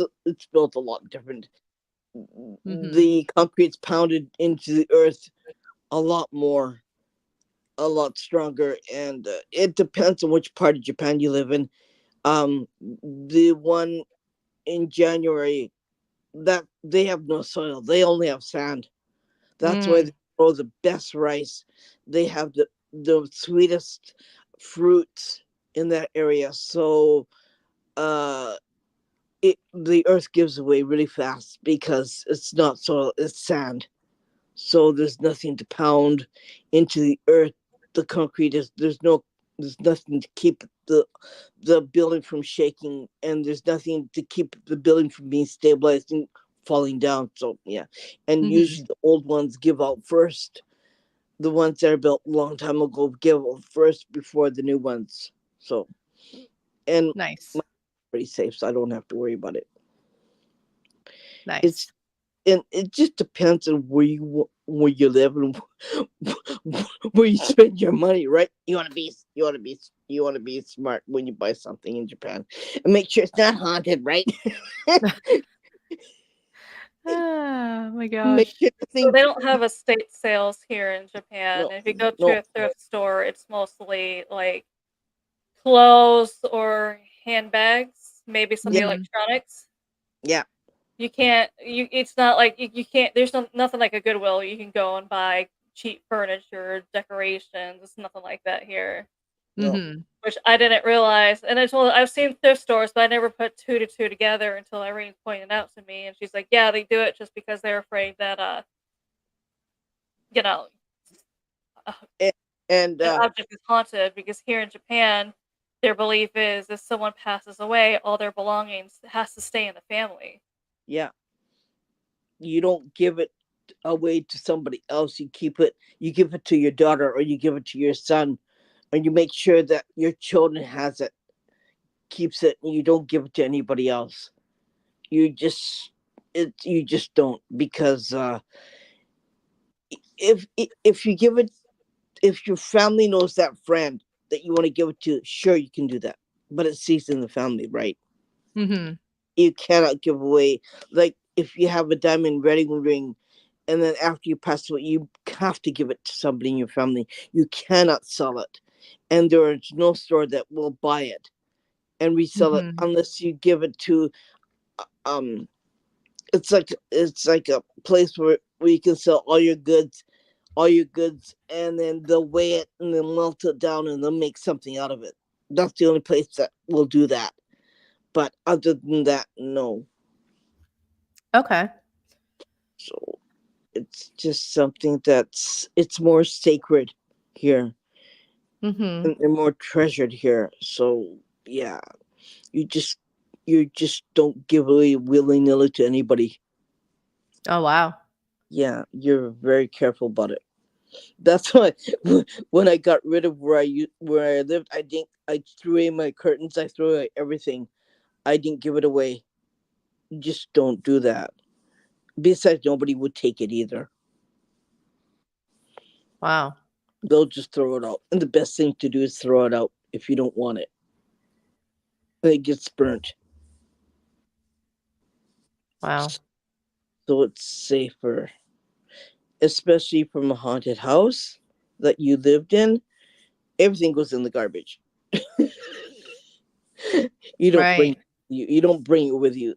built a lot different. Mhm. The concrete's pounded into the earth a lot more, a lot stronger, and it depends on which part of Japan you live in. The one in January, that they have no soil; they only have sand. That's why they Mm. grow the best rice. They have the sweetest fruits in that area. So uh the earth gives away really fast because it's not soil, it's sand. So there's nothing to pound into the earth. The concrete is there's nothing to keep the building from shaking, and there's nothing to keep the building from being stabilized and falling down. So yeah, and Mhm. usually the old ones give out first. The ones that are built a long time ago give out first before the new ones. So and my Nice. pretty safe, so I don't have to worry about it. It's Nice. and it just depends on where you live and where you spend your money, right? You want to be smart when you buy something in Japan, and make sure it's not haunted, right? Oh my Make gosh. sure the So thing. they don't have estate sales here in Japan. No, If you go no, to a thrift store, it's mostly like clothes or handbags, maybe some yeah, Mhm. electronics. yeah, You can't. It's not like you can't. There's nothing like a Goodwill. You can go and buy cheap furniture, decorations. It's nothing like that here, no, Mhm. which I didn't realize. And I told I've seen thrift stores, but I never put two to two together until Irene pointed out to me, and she's like, "Yeah, they do it just because they're afraid that you know, uh, and, and an object is haunted." Because here in Japan, their belief is if someone passes away, all their belongings has to stay in the family. yeah, you don't give it away to somebody else. You give it to your daughter, or you give it to your son, and you make sure that your children has it, keeps it, and you don't give it to anybody else. You just you just don't, because if you give it, if your family knows that friend that you want to give it to, sure, you can do that, but it stays in the family, right? Mhm. You cannot give away, like if you have a diamond wedding ring, and then after you pass away, you have to give it to somebody in your family. You cannot sell it, and there is no store that will buy it and resell it Mhm. unless you give it to um it's like a place where you can sell all your goods, and then they'll weigh it and then melt it down and they'll make something out of it. That's the only place that will do that. But other than that, no. Okay. So it's just something it's more sacred here, Mhm. and more treasured here. So yeah, you just you just don't give away willy nilly to anybody. Oh, wow. Yeah, you're very careful about it. That's why when I got rid of where I lived, I threw away my curtains. I threw away everything. I didn't give it away. You just don't do that. Besides, nobody would take it either. Wow. They'll just throw it out. And the best thing to do is throw it out if you don't want it. And it gets burnt. Wow. So it's safer, especially from a haunted house that you lived in. Everything goes in the garbage. You don't bring Right. you don't bring it with you.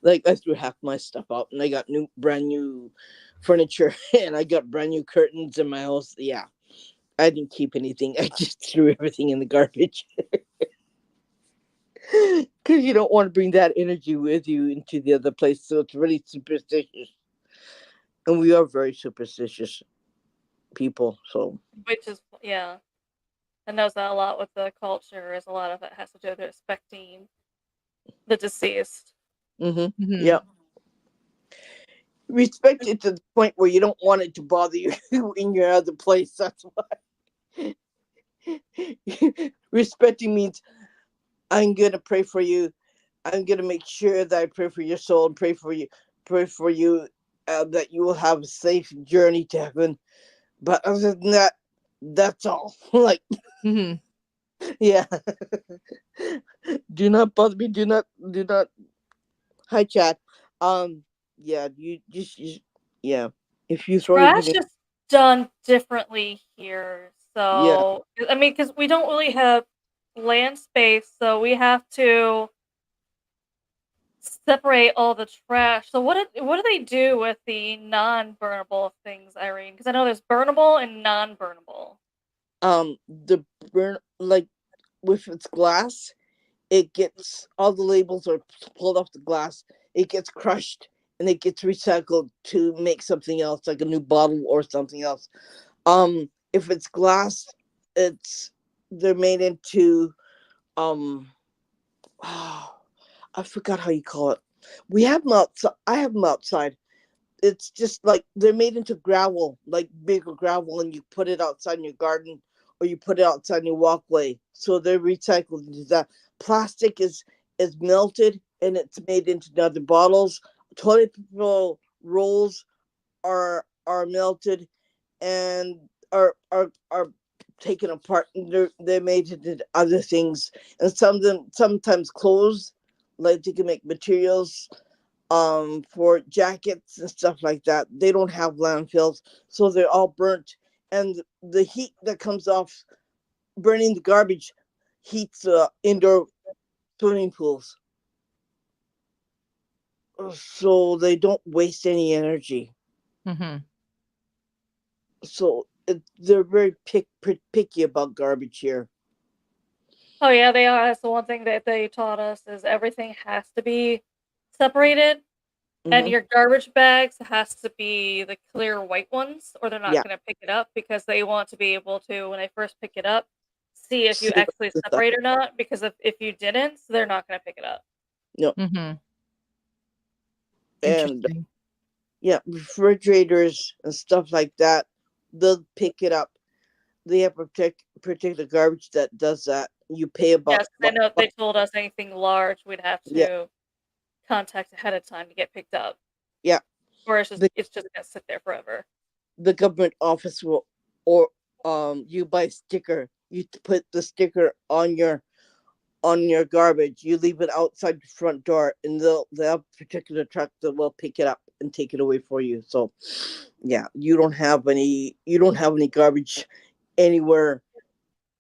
Like I threw half my stuff out, and I got brand new furniture, and I got brand new curtains in my house. Yeah, I didn't keep anything. I just threw everything in the garbage. Because you don't want to bring that energy with you into the other place. So it's really superstitious. And we are very superstitious people. So, which is yeah. I knows that a lot with the culture is a lot of it has to do with respecting the deceased. yeah. Mhm. Respect it to the point where you don't want it to bother you in your other place. That's why. Respecting means I'm going to pray for you. I'm going to make sure that I pray for your soul and pray for you that you will have a safe journey to heaven. But other than that, that's all. Like, Mhm. yeah. Do not bother me. Do not. Hi, chat. Yeah, yeah. If you throw Trash anything, is done differently here. yeah. So, I mean, because we don't really have land space, so we have to separate all the trash. So, what do they do with the non-burnable things, Irene? Because I know there's burnable and non-burnable. The burn, like, with its glass, it gets all the labels are pulled off the glass. It gets crushed and it gets recycled to make something else, like a new bottle or something else. If it's glass, it's they're made into um. I forgot how you call it. We have them outside. I have them outside. It's just like they're made into gravel, like bigger gravel, and you put it outside in your garden or you put it outside in your walkway. So they're recycled into that. Plastic is melted and it's made into other bottles. Toilet paper rolls are melted and are taken apart and they're made into other things. And some of them sometimes clothes, like they can make materials for jackets and stuff like that. They don't have landfills, so they're all burnt. And the heat that comes off burning the garbage heats indoor swimming pools, so they don't waste any energy. Mhm. So they're very picky about garbage here. Oh yeah, they are. That's the one thing that they taught us is everything has to be separated. And Hmm. your garbage bags has to be the clear white ones, or they're not Yeah, gonna pick it up because they want to be able to, when they first pick it up, see if you see actually the stuff. separate or not, because if you didn't, they're not gonna pick it up. No, Mhm. and Interesting. yeah, refrigerators and stuff like that, they'll pick it up. They have particular garbage that does that. You pay Yes, I know they told us anything large, we'd have yeah, to contact ahead of time to get picked up, yeah. or The it's just gonna sit there forever. the government office will, or you buy a sticker. You put the sticker on your garbage. You leave it outside the front door, and they'll have a particular truck that will pick it up and take it away for you. So, yeah, you don't have any garbage anywhere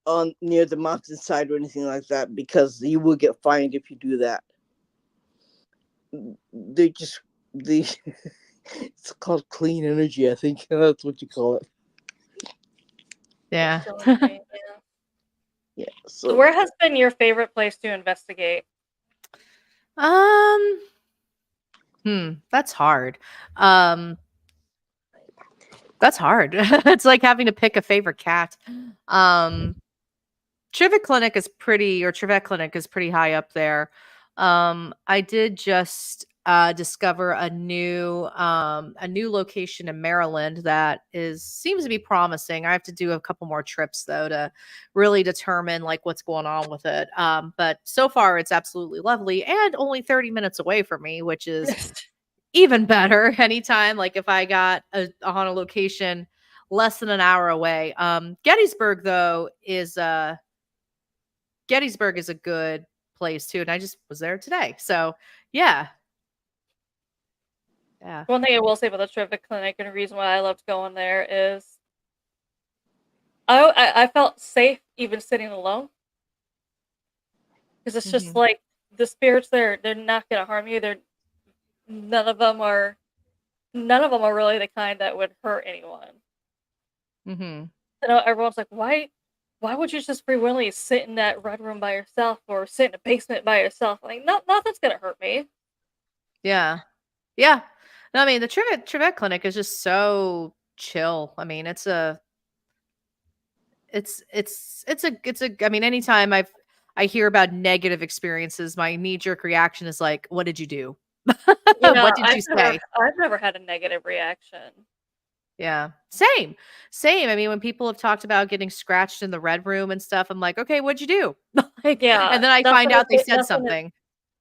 on near the mountainside or anything like that because you will get fined if you do that. They just they it's called clean energy. I think that's what you call it. Yeah. That's so insane, yeah. Yeah. So So where has been your favorite place to investigate? Um, that's hard. Um, that's hard. It's like having to pick a favorite cat. Um, Trivet Clinic is pretty high up there. I did just discover a new location in Maryland that is seems to be promising. I have to do a couple more trips though to really determine like what's going on with it. But so far it's absolutely lovely and only 30 minutes away from me, which is even better. Anytime like if I got on a location less than an hour away. Gettysburg is a good place too, and I just was there today. So, yeah. Yeah. One thing I will say about the Trivet Clinic and the reason why I loved going there is I felt safe even sitting alone because it's just Mhm. like the spirits there, they're not gonna harm you. They're none of them are none of them are really the kind that would hurt anyone. Mhm. You know, everyone's like, why would you just free willingly sit in that red room by yourself or sit in a basement by yourself? Like, nothing's gonna hurt me. Yeah. Yeah. No, I mean, the Trivet Clinic is just so chill. I mean, I mean, anytime I hear about negative experiences, my knee-jerk reaction is like, "What did you do? Yeah, What did you say?" I've never had a negative reaction. Yeah. Same. Same. I mean, when people have talked about getting scratched in the red room and stuff, I'm like, "Okay, what'd you do?" Like, Yeah, and then I find out they said something.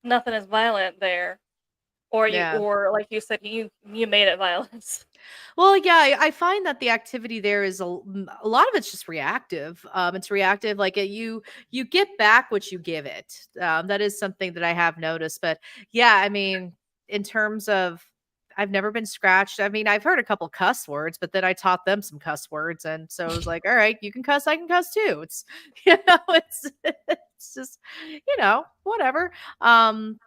nothing is violent there. Or Yeah. like you said, you made it violence. Well, yeah, I find that the activity there is a lot of it's just reactive. It's reactive, like you get back what you give it. That is something that I have noticed. But yeah, I mean, in terms of, I've never been scratched. I mean, I've heard a couple cuss words, but then I taught them some cuss words, and so it was like, all right, you can cuss, I can cuss too. It's it's just whatever. Um,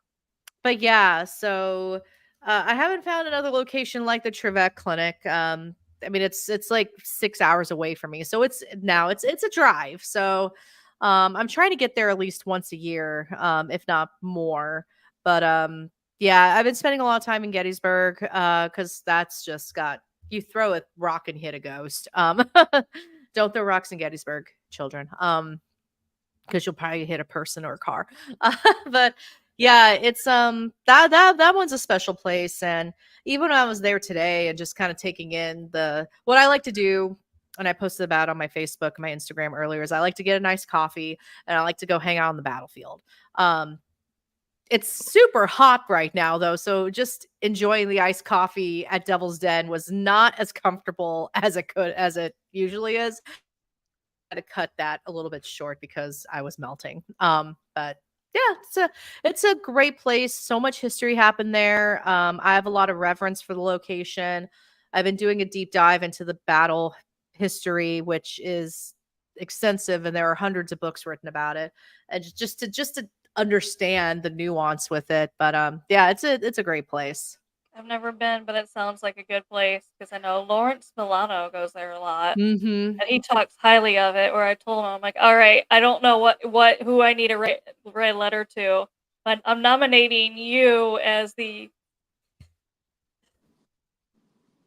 but yeah, so I haven't found another location like the Trivet Clinic. I mean, it's like 6 hours away from me, so it's a drive. So I'm trying to get there at least once a year, if not more. But yeah, I've been spending a lot of time in Gettysburg because that's just got, you throw a rock and hit a ghost. Don't throw rocks in Gettysburg, children. Because you'll probably hit a person or a car. But yeah, it's that one's a special place. And even when I was there today and just kind of taking in what I like to do, and I posted about on my Facebook, my Instagram earlier, is I like to get a nice coffee and I like to go hang out on the battlefield. Um, it's super hot right now though, so just enjoying the iced coffee at Devil's Den was not as comfortable as it usually is. To cut that a little bit short because I was melting. But yeah, it's a great place. So much history happened there. I have a lot of reverence for the location. I've been doing a deep dive into the battle history, which is extensive, and there are hundreds of books written about it. And just to understand the nuance with it. But yeah, it's a great place. I've never been, but it sounds like a good place because I know Lawrence Milano goes there a lot, Mm-hmm. and he talks highly of it. Where I told him, I'm like, all right, I don't know who I need to write a letter to, but I'm nominating you as the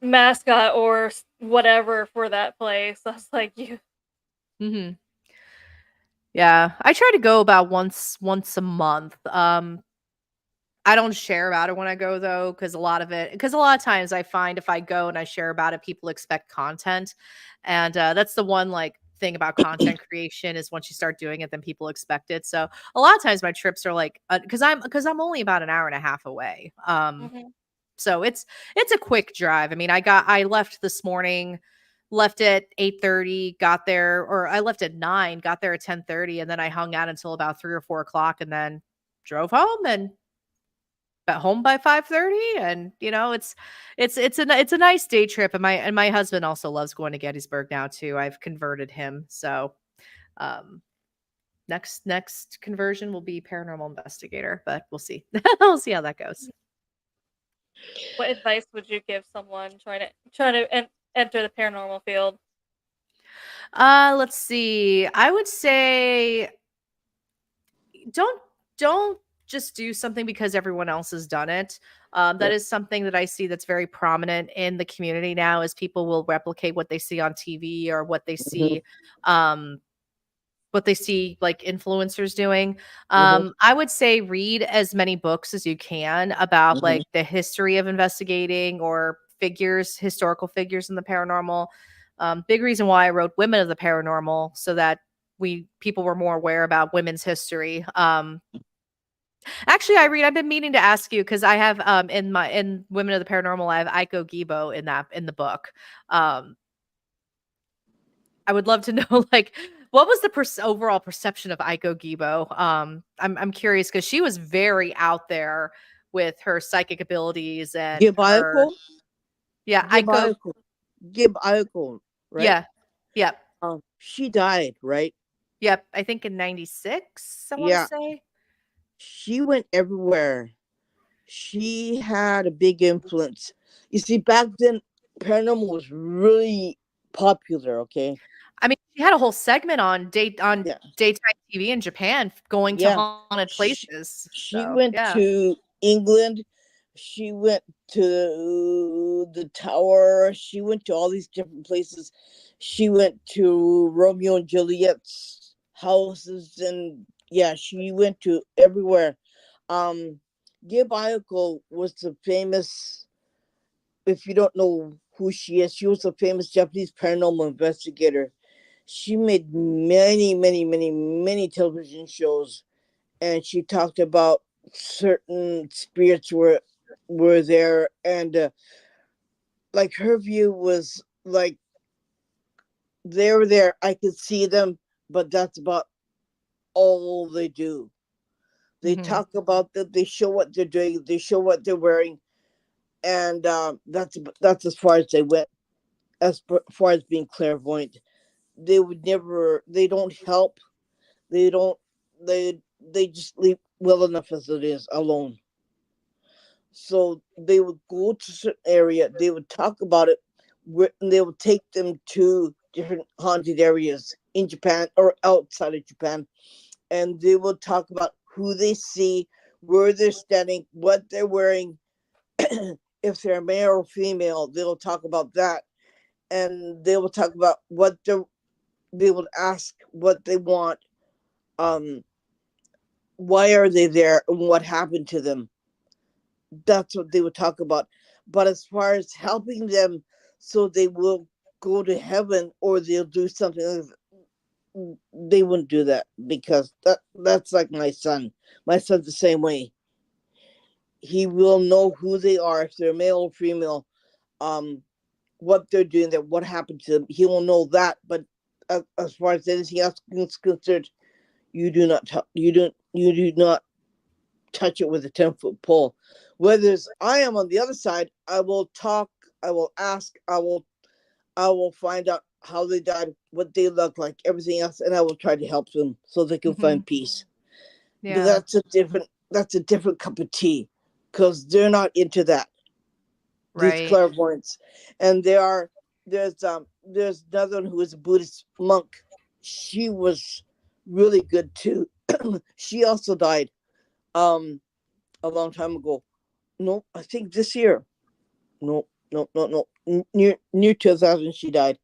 mascot or whatever for that place. I was like, you. Mm-hmm. Yeah. I try to go about once a month. I don't share about it when I go though, because a lot of times I find if I go and I share about it, people expect content. And that's the one like thing about content creation is once you start doing it, then people expect it. So a lot of times my trips are like because I'm only about an hour and a half away. Mhm. So it's a quick drive. I mean, I left this morning, left at 8:30, got there, or I left at 9, got there at 10:30, and then I hung out until about 3 or 4 o'clock and then drove home and got home by 5:30. And it's a nice day trip. And my husband also loves going to Gettysburg now too. I've converted him. So um next conversion will be paranormal investigator, but we'll see. We'll see how that goes. What advice would you give someone trying to enter the paranormal field? Let's see. I would say don't don't just do something because everyone else has done it. That Yep. is something that I see that's very prominent in the community now, is people will replicate what they see on TV or um, what they see like influencers doing. Mhm. I would say read as many books as you can about Mhm. like the history of investigating or historical figures in the paranormal. Big reason why I wrote Women of the Paranormal, so that people were more aware about women's history. Actually, Irene, I've been meaning to ask you because I have in Women of the Paranormal, I have Aiko Gibo in the book. Um, I would love to know like what was the overall perception of Aiko Gibo. I'm curious because she was very out there with her psychic abilities and her, Gibayako, yeah, Aiko, Gibayako, Gibayako, right? yeah, yep, She died, right? yep. I think in '96, I want to Yeah, say. she went everywhere. She had a big influence. You see, back then, paranormal was really popular. Okay, I mean, she had a whole segment on Yeah, daytime TV in Japan going to yeah. haunted She, places. So, she went yeah. to England. She went to the Tower. She went to all these different places. She went to Romeo and Juliet's houses, and yeah, she went to everywhere. Um, Gibo was the famous. If you don't know who she is, she was a famous Japanese paranormal investigator. She made many, many, many, many television shows, and she talked about certain spirits were there, and like her view was like they were there. I could see them, but that's about all they do. They Mhm. talk about that. They show what they're doing. They show what they're wearing, and that's as far as they went. Far as being clairvoyant, they would never. They don't help. They don't. They just leave well enough as it is alone. So they would go to a certain area. They would talk about it, and they would take them to different haunted areas in Japan or outside of Japan, and they will talk about who they see, where they're standing, what they're wearing. If they're male or female, they'll talk about that, and they will talk about what they will ask what they want, um, why are they there, and what happened to them. That's what they would talk about. But as far as helping them so they will go to heaven or they'll do something, they wouldn't do that, because that's like my son. My son's the same way. He will know who they are, if they're male or female, um, what they're doing there, what happened to them. He will know that. But as far as anything else is concerned, you do not you do not touch it with a 10-foot pole. Whereas I am on the other side, I will talk, I will ask, I will find out how they died, what they look like, everything else, and I will try to help them so they can Mhm. find peace. But Yeah. that's a different cup of tea, because they're not into that. These Right. clairvoyants, and there's another one who was a Buddhist monk. She was really good too. She also died um a long time ago. No, I think this year. No, no, no, no. Near 2000, she died.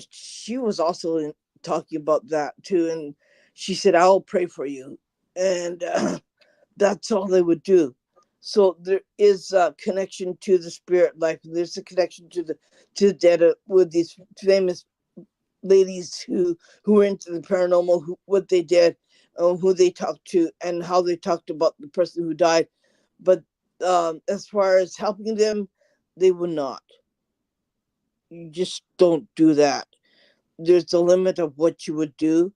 She was also talking about that too, and she said, "I'll pray for you," and that's all they would do. So there is a connection to the spirit life. There's a connection to the dead, with these famous ladies who were into the paranormal, what they did, who they talked to, and how they talked about the person who died. But as far as helping them, they would not. You just don't do that. There's a limit of what you would do,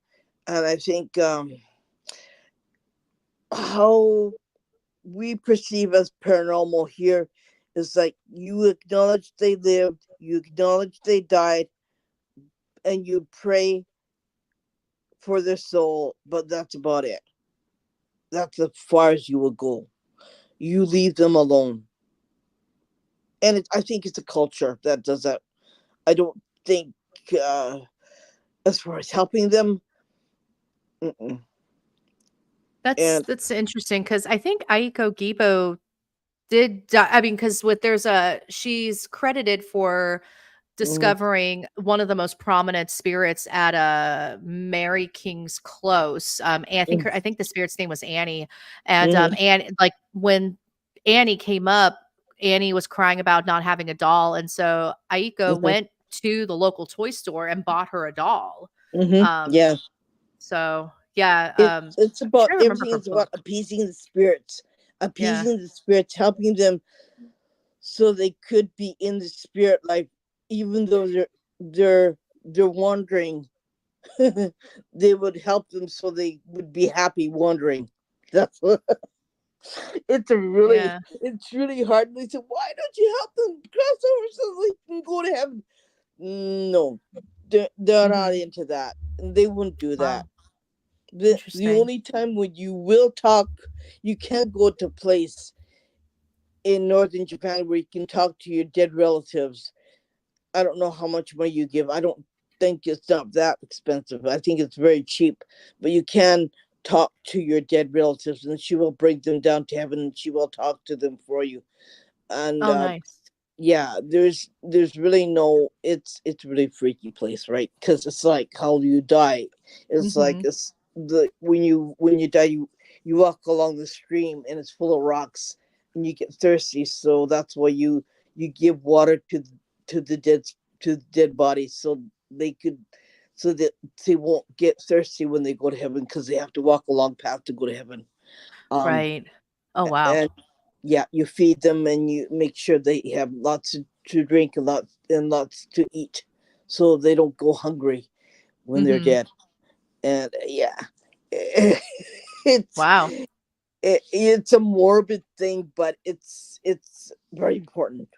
and I think how we perceive as paranormal here is like you acknowledge they lived, you acknowledge they died, and you pray for their soul, but that's about it. That's as far as you will go. You leave them alone. And I think it's a culture that does that. I don't think, uh, as far as helping them, mm-mm. And That's interesting because I think Aiko Gibo I mean, because with there's a she's credited for mhm, discovering one of the most prominent spirits at a Mary King's Close. And I think the spirit's name was Annie, mhm, and like when Annie came up, Annie was crying about not having a doll, and so Aiko mhm, went to the local toy store and bought her a doll. mhm, Um, yeah. so yeah, It's I'm about trying to remember everything her is about book. Yeah. appeasing the spirits, helping them so they could be in the spirit life, even though they're wandering. They would help them so they would be happy wandering. That's what Yeah. it's really hard. They said, why don't you help them cross over so they can go to heaven? No, they're not Mhm. into that. They wouldn't do that. Wow. The Interesting. only time when you will talk, you can't go to a place in northern Japan where you can talk to your dead relatives. I don't know how much money you give. I don't. think it's not that expensive. I think it's very cheap, but you can talk to your dead relatives, and she will bring them down to heaven, and she will talk to them for you. And Oh, nice. yeah, there's really no, it's really freaky place, right? Because it's like how you die. It's like Mhm. it's the when you die, you walk along the stream, and it's full of rocks, and you get thirsty, so that's why you give water to the dead to the dead bodies, so they could, so that they won't get thirsty when they go to heaven, because they have to walk a long path to go to heaven. um Right. Oh, wow. and yeah, you feed them, and you make sure they have lots to drink, and lots to eat, so they don't go hungry when they're Mhm. dead. And yeah, it's Wow. it's a morbid thing, but it's very important.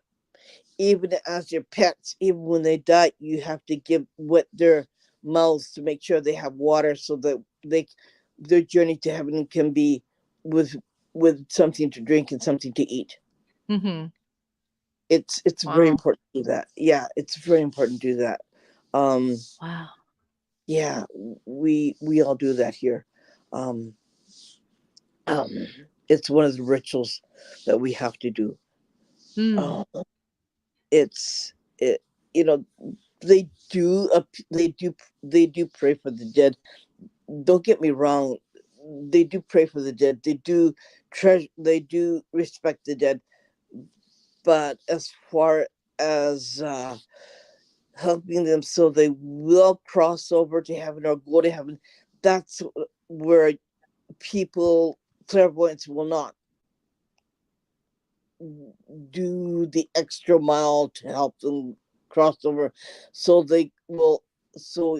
Even as your pets, even when they die, you have to give wet their mouths to make sure they have water, so that they their journey to heaven can be with something to drink and something to eat. Mhm. It's very Wow. important to do that. Yeah, it's very important to do that. um Wow. yeah, we all do that here. um um it's one of the rituals that we have to do. Mm. uh, it's it you know they do they do pray for the dead. Don't get me wrong, they do pray for the dead, they do treasure, they do respect the dead. But as far as helping them so they will cross over to heaven or go to heaven, that's where people, clairvoyants, will not do the extra mile to help them cross over. So they will, so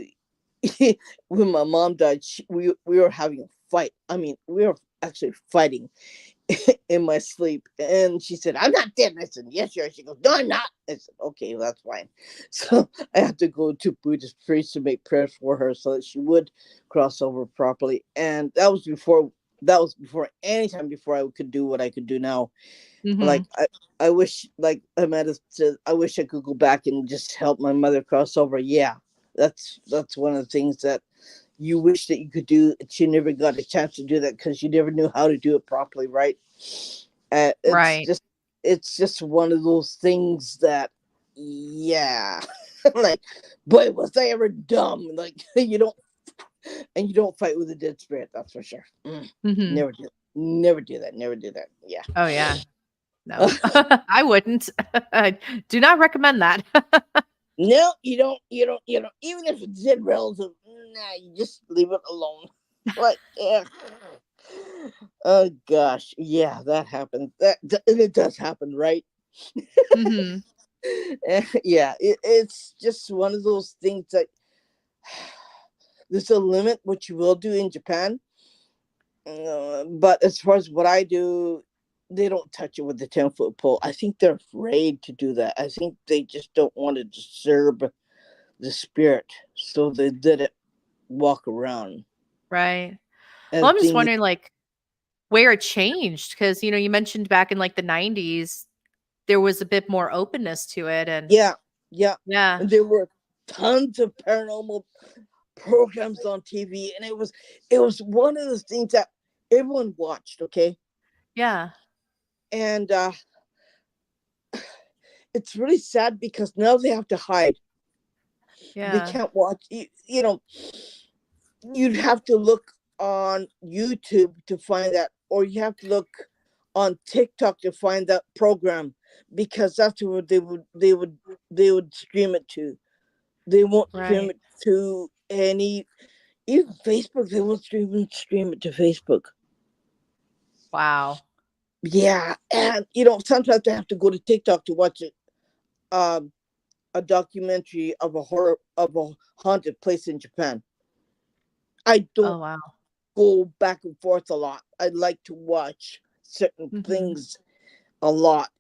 when my mom died, we were having a fight. I mean, we were actually fighting in my sleep. And she said, "I'm not dead." And I said, "Yes, you are." She goes, "No, I'm not." I said, "Okay, well, that's fine." So I had to go to Buddhist priest to make prayers for her so that she would cross over properly. And that was before any time before I could do what I could do now. Like Mhm. I wish, like Amanda said, I wish I could go back and just help my mother cross over. Yeah, that's one of the things that you wish that you could do, but you never got a chance to do that because you never knew how to do it properly, right? It's Right. just one of those things that, yeah, like, boy, was I ever dumb. Like, you don't fight with a dead spirit, that's for sure. Mhm. Never do that, never do that. Yeah. Oh, yeah. No. I wouldn't. I do not recommend that. No, you don't, even if it's dead relative, nah, you just leave it alone. Like, yeah. Oh gosh, yeah, that happens. And it does happen, right? Mhm. Yeah, it's just one of those things that there's a limit what you will do in Japan. But as far as what I do, they don't touch it with the 10-foot pole. I think they're afraid to do that. I think they just don't want to disturb the spirit, so they did it walk around. Right. Well, And I'm just thing, wondering, like, where it changed because, you mentioned back in, like, the '90s, there was a bit more openness to it, and yeah, yeah, yeah. and there were tons of paranormal programs on TV, and it was one of the things that everyone watched. Okay, Yeah. and it's really sad because now they have to hide. They Yeah. can't watch. You'd have to look on YouTube to find that, or you have to look on TikTok to find that program, because that's where they would stream it to. They won't stream Right. it to any, even Facebook. They won't stream it to Facebook. Wow. Yeah, and sometimes I have to go to TikTok to watch it. Um, a documentary of a haunted place in Japan. I Oh, don't wow. go back and forth a lot. I like to watch certain Mhm. things a lot,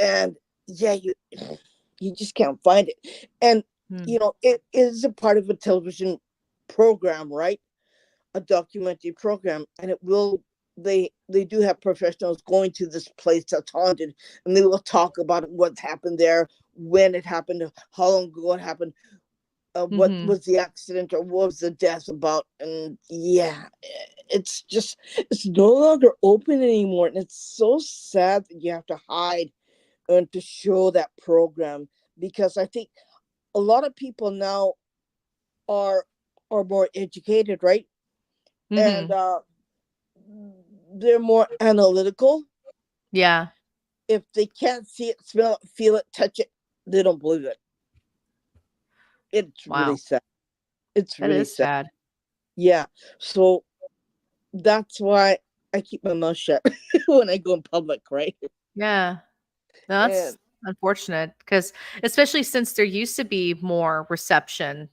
and yeah, you just can't find it. And Mm. it is a part of a television program, right? A documentary program, and they do have professionals going to this place that's haunted, and they will talk about what happened there, when it happened, how long ago it happened. what Mhm. was the accident or what was the death about. And yeah, it's no longer open anymore, and it's so sad that you have to hide and to show that program, because I think a lot of people now are more educated, right? And Mhm. they're more analytical. Yeah. If they can't see it, smell it, feel it, touch it, they don't believe it. It's really Wow. sad. It's That really is sad. sad. Yeah. So that's why I keep my mouth shut when I go in public, right? Yeah. No, And that's unfortunate because especially since there used to be more reception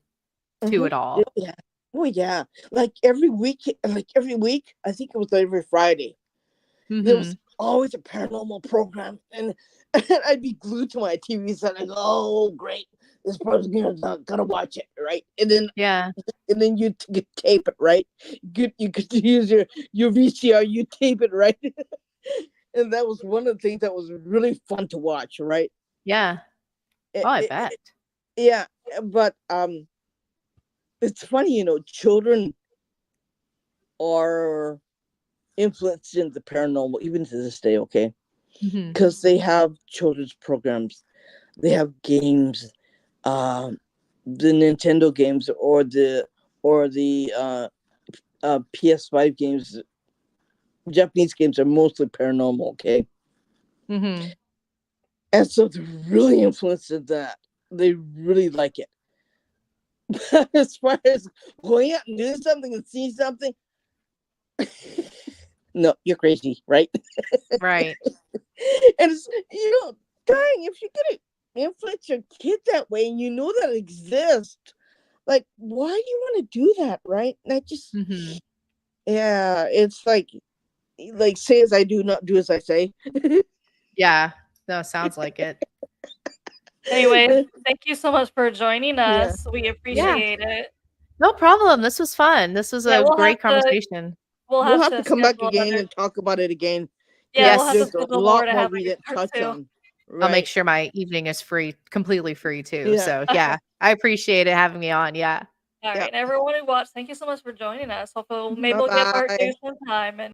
to it all. yeah. Oh yeah. Like every week, I think it was every Friday, there was Mhm. always a paranormal program, and, and I'd be glued to my TV set. I go, oh great, this person's gonna watch it, right? Yeah. And then you tape it, right? You could use your VCR, you tape it, right? And that was one of the things that was really fun to watch, right? Yeah. It, Oh, I it, bet. it- yeah, but it's funny, children are influenced in the paranormal even to this day, okay? Mhm. Because they have children's programs, they have games, the Nintendo games, or the PS5 games. Japanese games are mostly paranormal, okay? Mhm. And so they're really influenced in that. They really like it. As far as going out and doing something and seeing something, no, you're crazy, right? Right. And it's, dang, if you're gonna influence your kid that way and you know that it exists, like, why do you want to do that, right? And I just, Mhm. yeah, it's like say as I do, not do as I say. Yeah. No, sounds like it. Anyways, thank you so much for joining Yeah, us. We Yeah. appreciate it. No problem. This was fun. This was Yeah, a great conversation. we'll we'll have have to to come back schedule again another and talk about it again, yeah, because we'll have to Yes. there's a schedule more lot to more have we like didn't a part touch 2. on, I'll make right? sure my evening is free, completely free too. Yeah, So, yeah, I appreciate it having me on. Yeah. All yeah. right, and everyone who watched, thank you so much for joining us. Hopefully, maybe Bye we'll get part 2 bye. sometime. And